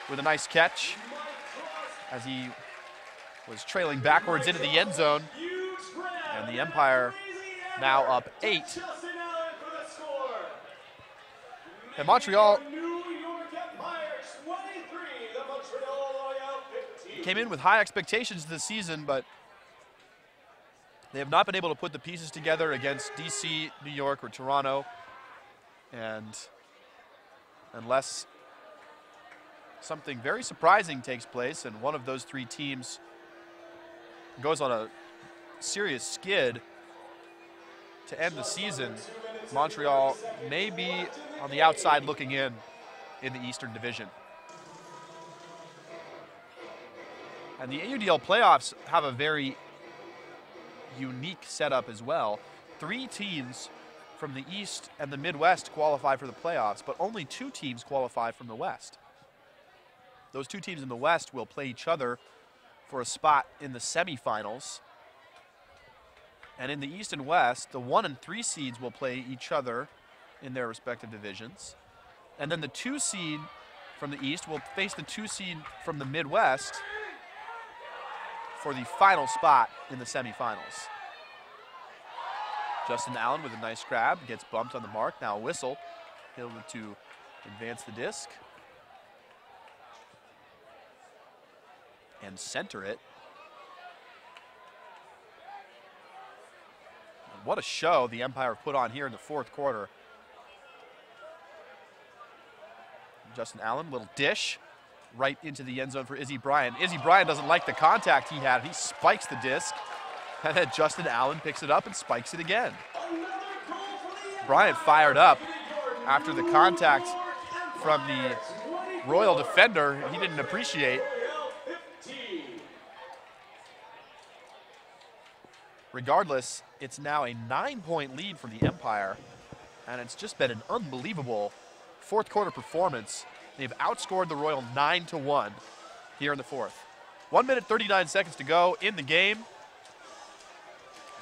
Speaker 1: with a nice catch as he was trailing backwards into the end zone. And the Empire now up 8. And Montreal came in with high expectations this season, but they have not been able to put the pieces together against DC, New York, or Toronto. And unless something very surprising takes place and one of those three teams goes on a serious skid to end the season, Montreal may be on the outside looking in the Eastern Division. And the AUDL playoffs have a very unique setup as well. 3 teams from the East and the Midwest qualify for the playoffs, but only 2 teams qualify from the West. Those 2 teams in the West will play each other for a spot in the semifinals. And in the East and West, the 1 and 3 seeds will play each other in their respective divisions. And then the 2 seed from the East will face the 2 seed from the Midwest for the final spot in the semifinals. Justin Allen with a nice grab, gets bumped on the mark. Now a whistle, able to advance the disc and center it. And what a show the Empire put on here in the 4th quarter. Justin Allen, little dish right into the end zone for Izzy Bryant. Izzy Bryant doesn't like the contact he had. He spikes the disc, and then Justin Allen picks it up and spikes it again. Bryant fired up after the contact from the Royal defender he didn't appreciate. Regardless, it's now a 9-point lead for the Empire, and it's just been an unbelievable 4th quarter performance. They've outscored the Royal 9-1 here in the 4th. 1 minute, 39 seconds to go in the game.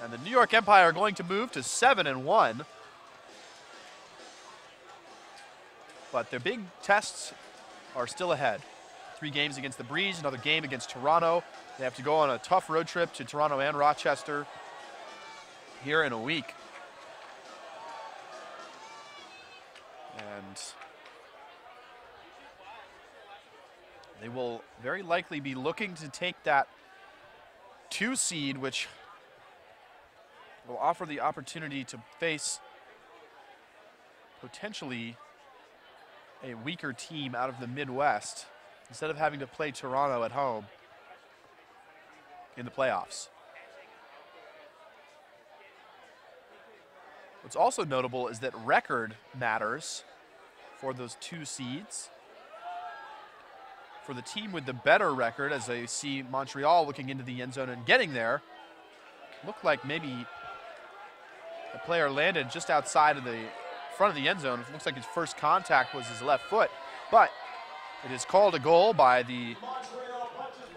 Speaker 1: And the New York Empire are going to move to 7-1. But their big tests are still ahead. 3 games against the Breeze, another game against Toronto. They have to go on a tough road trip to Toronto and Rochester here in a week. And they will very likely be looking to take that 2 seed, which will offer the opportunity to face potentially a weaker team out of the Midwest instead of having to play Toronto at home in the playoffs. What's also notable is that record matters for those 2 seeds. For the team with the better record, as I see Montreal looking into the end zone and getting there, looked like maybe a player landed just outside of the front of the end zone. It looks like his first contact was his left foot, but it is called a goal by the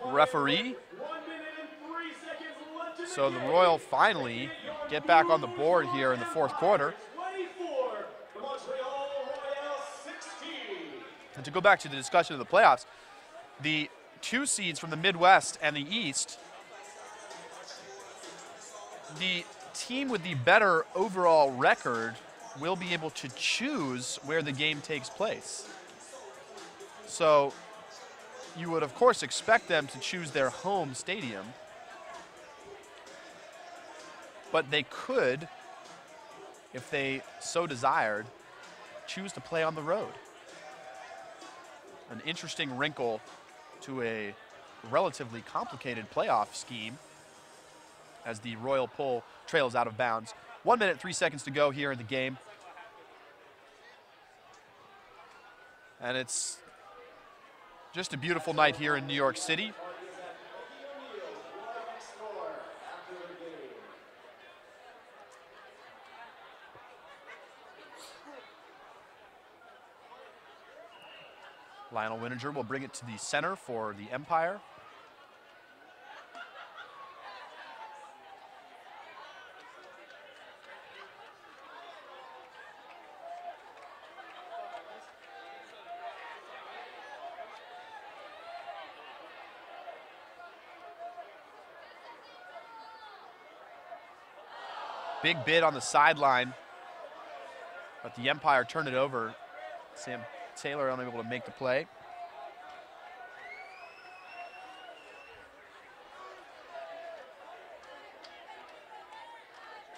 Speaker 1: referee. So the Royal finally get back on the board here in the 4th quarter. And to go back to the discussion of the playoffs, the 2 seeds from the Midwest and the East, the team with the better overall record will be able to choose where the game takes place. So you would, of course, expect them to choose their home stadium, but they could, if they so desired, choose to play on the road. An interesting wrinkle to a relatively complicated playoff scheme as the Royal pull trails out of bounds. 1 minute, 3 seconds to go here in the game. And it's just a beautiful night here in New York City. Lionel Wininger will bring it to the center for the Empire. Big bid on the sideline, but the Empire turned it over. Sam Taylor unable to make the play.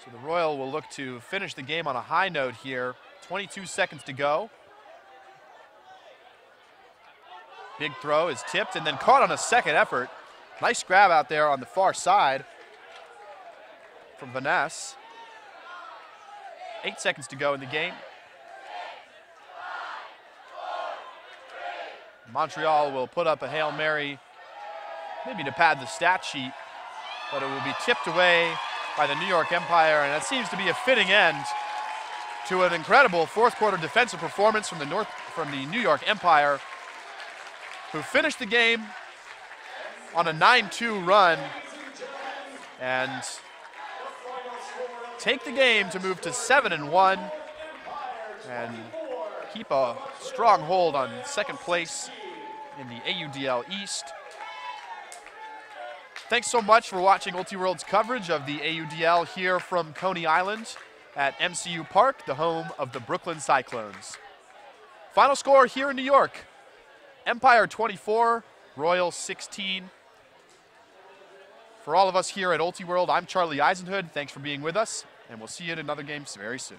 Speaker 1: So the Royal will look to finish the game on a high note here. 22 seconds to go. Big throw is tipped and then caught on a second effort. Nice grab out there on the far side from Vaness. 8 seconds to go in the game. Montreal will put up a Hail Mary, maybe to pad the stat sheet, but it will be tipped away by the New York Empire, and that seems to be a fitting end to an incredible fourth quarter defensive performance from the New York Empire, who finished the game on a 9-2 run and take the game to move to 7-1 and keep a strong hold on second place in the AUDL East. Thanks so much for watching Ultiworld's coverage of the AUDL here from Coney Island at MCU Park, the home of the Brooklyn Cyclones. Final score here in New York, Empire 24, Royal 16. For all of us here at Ultiworld, I'm Charlie Eisenhood. Thanks for being with us, and we'll see you in another game very soon.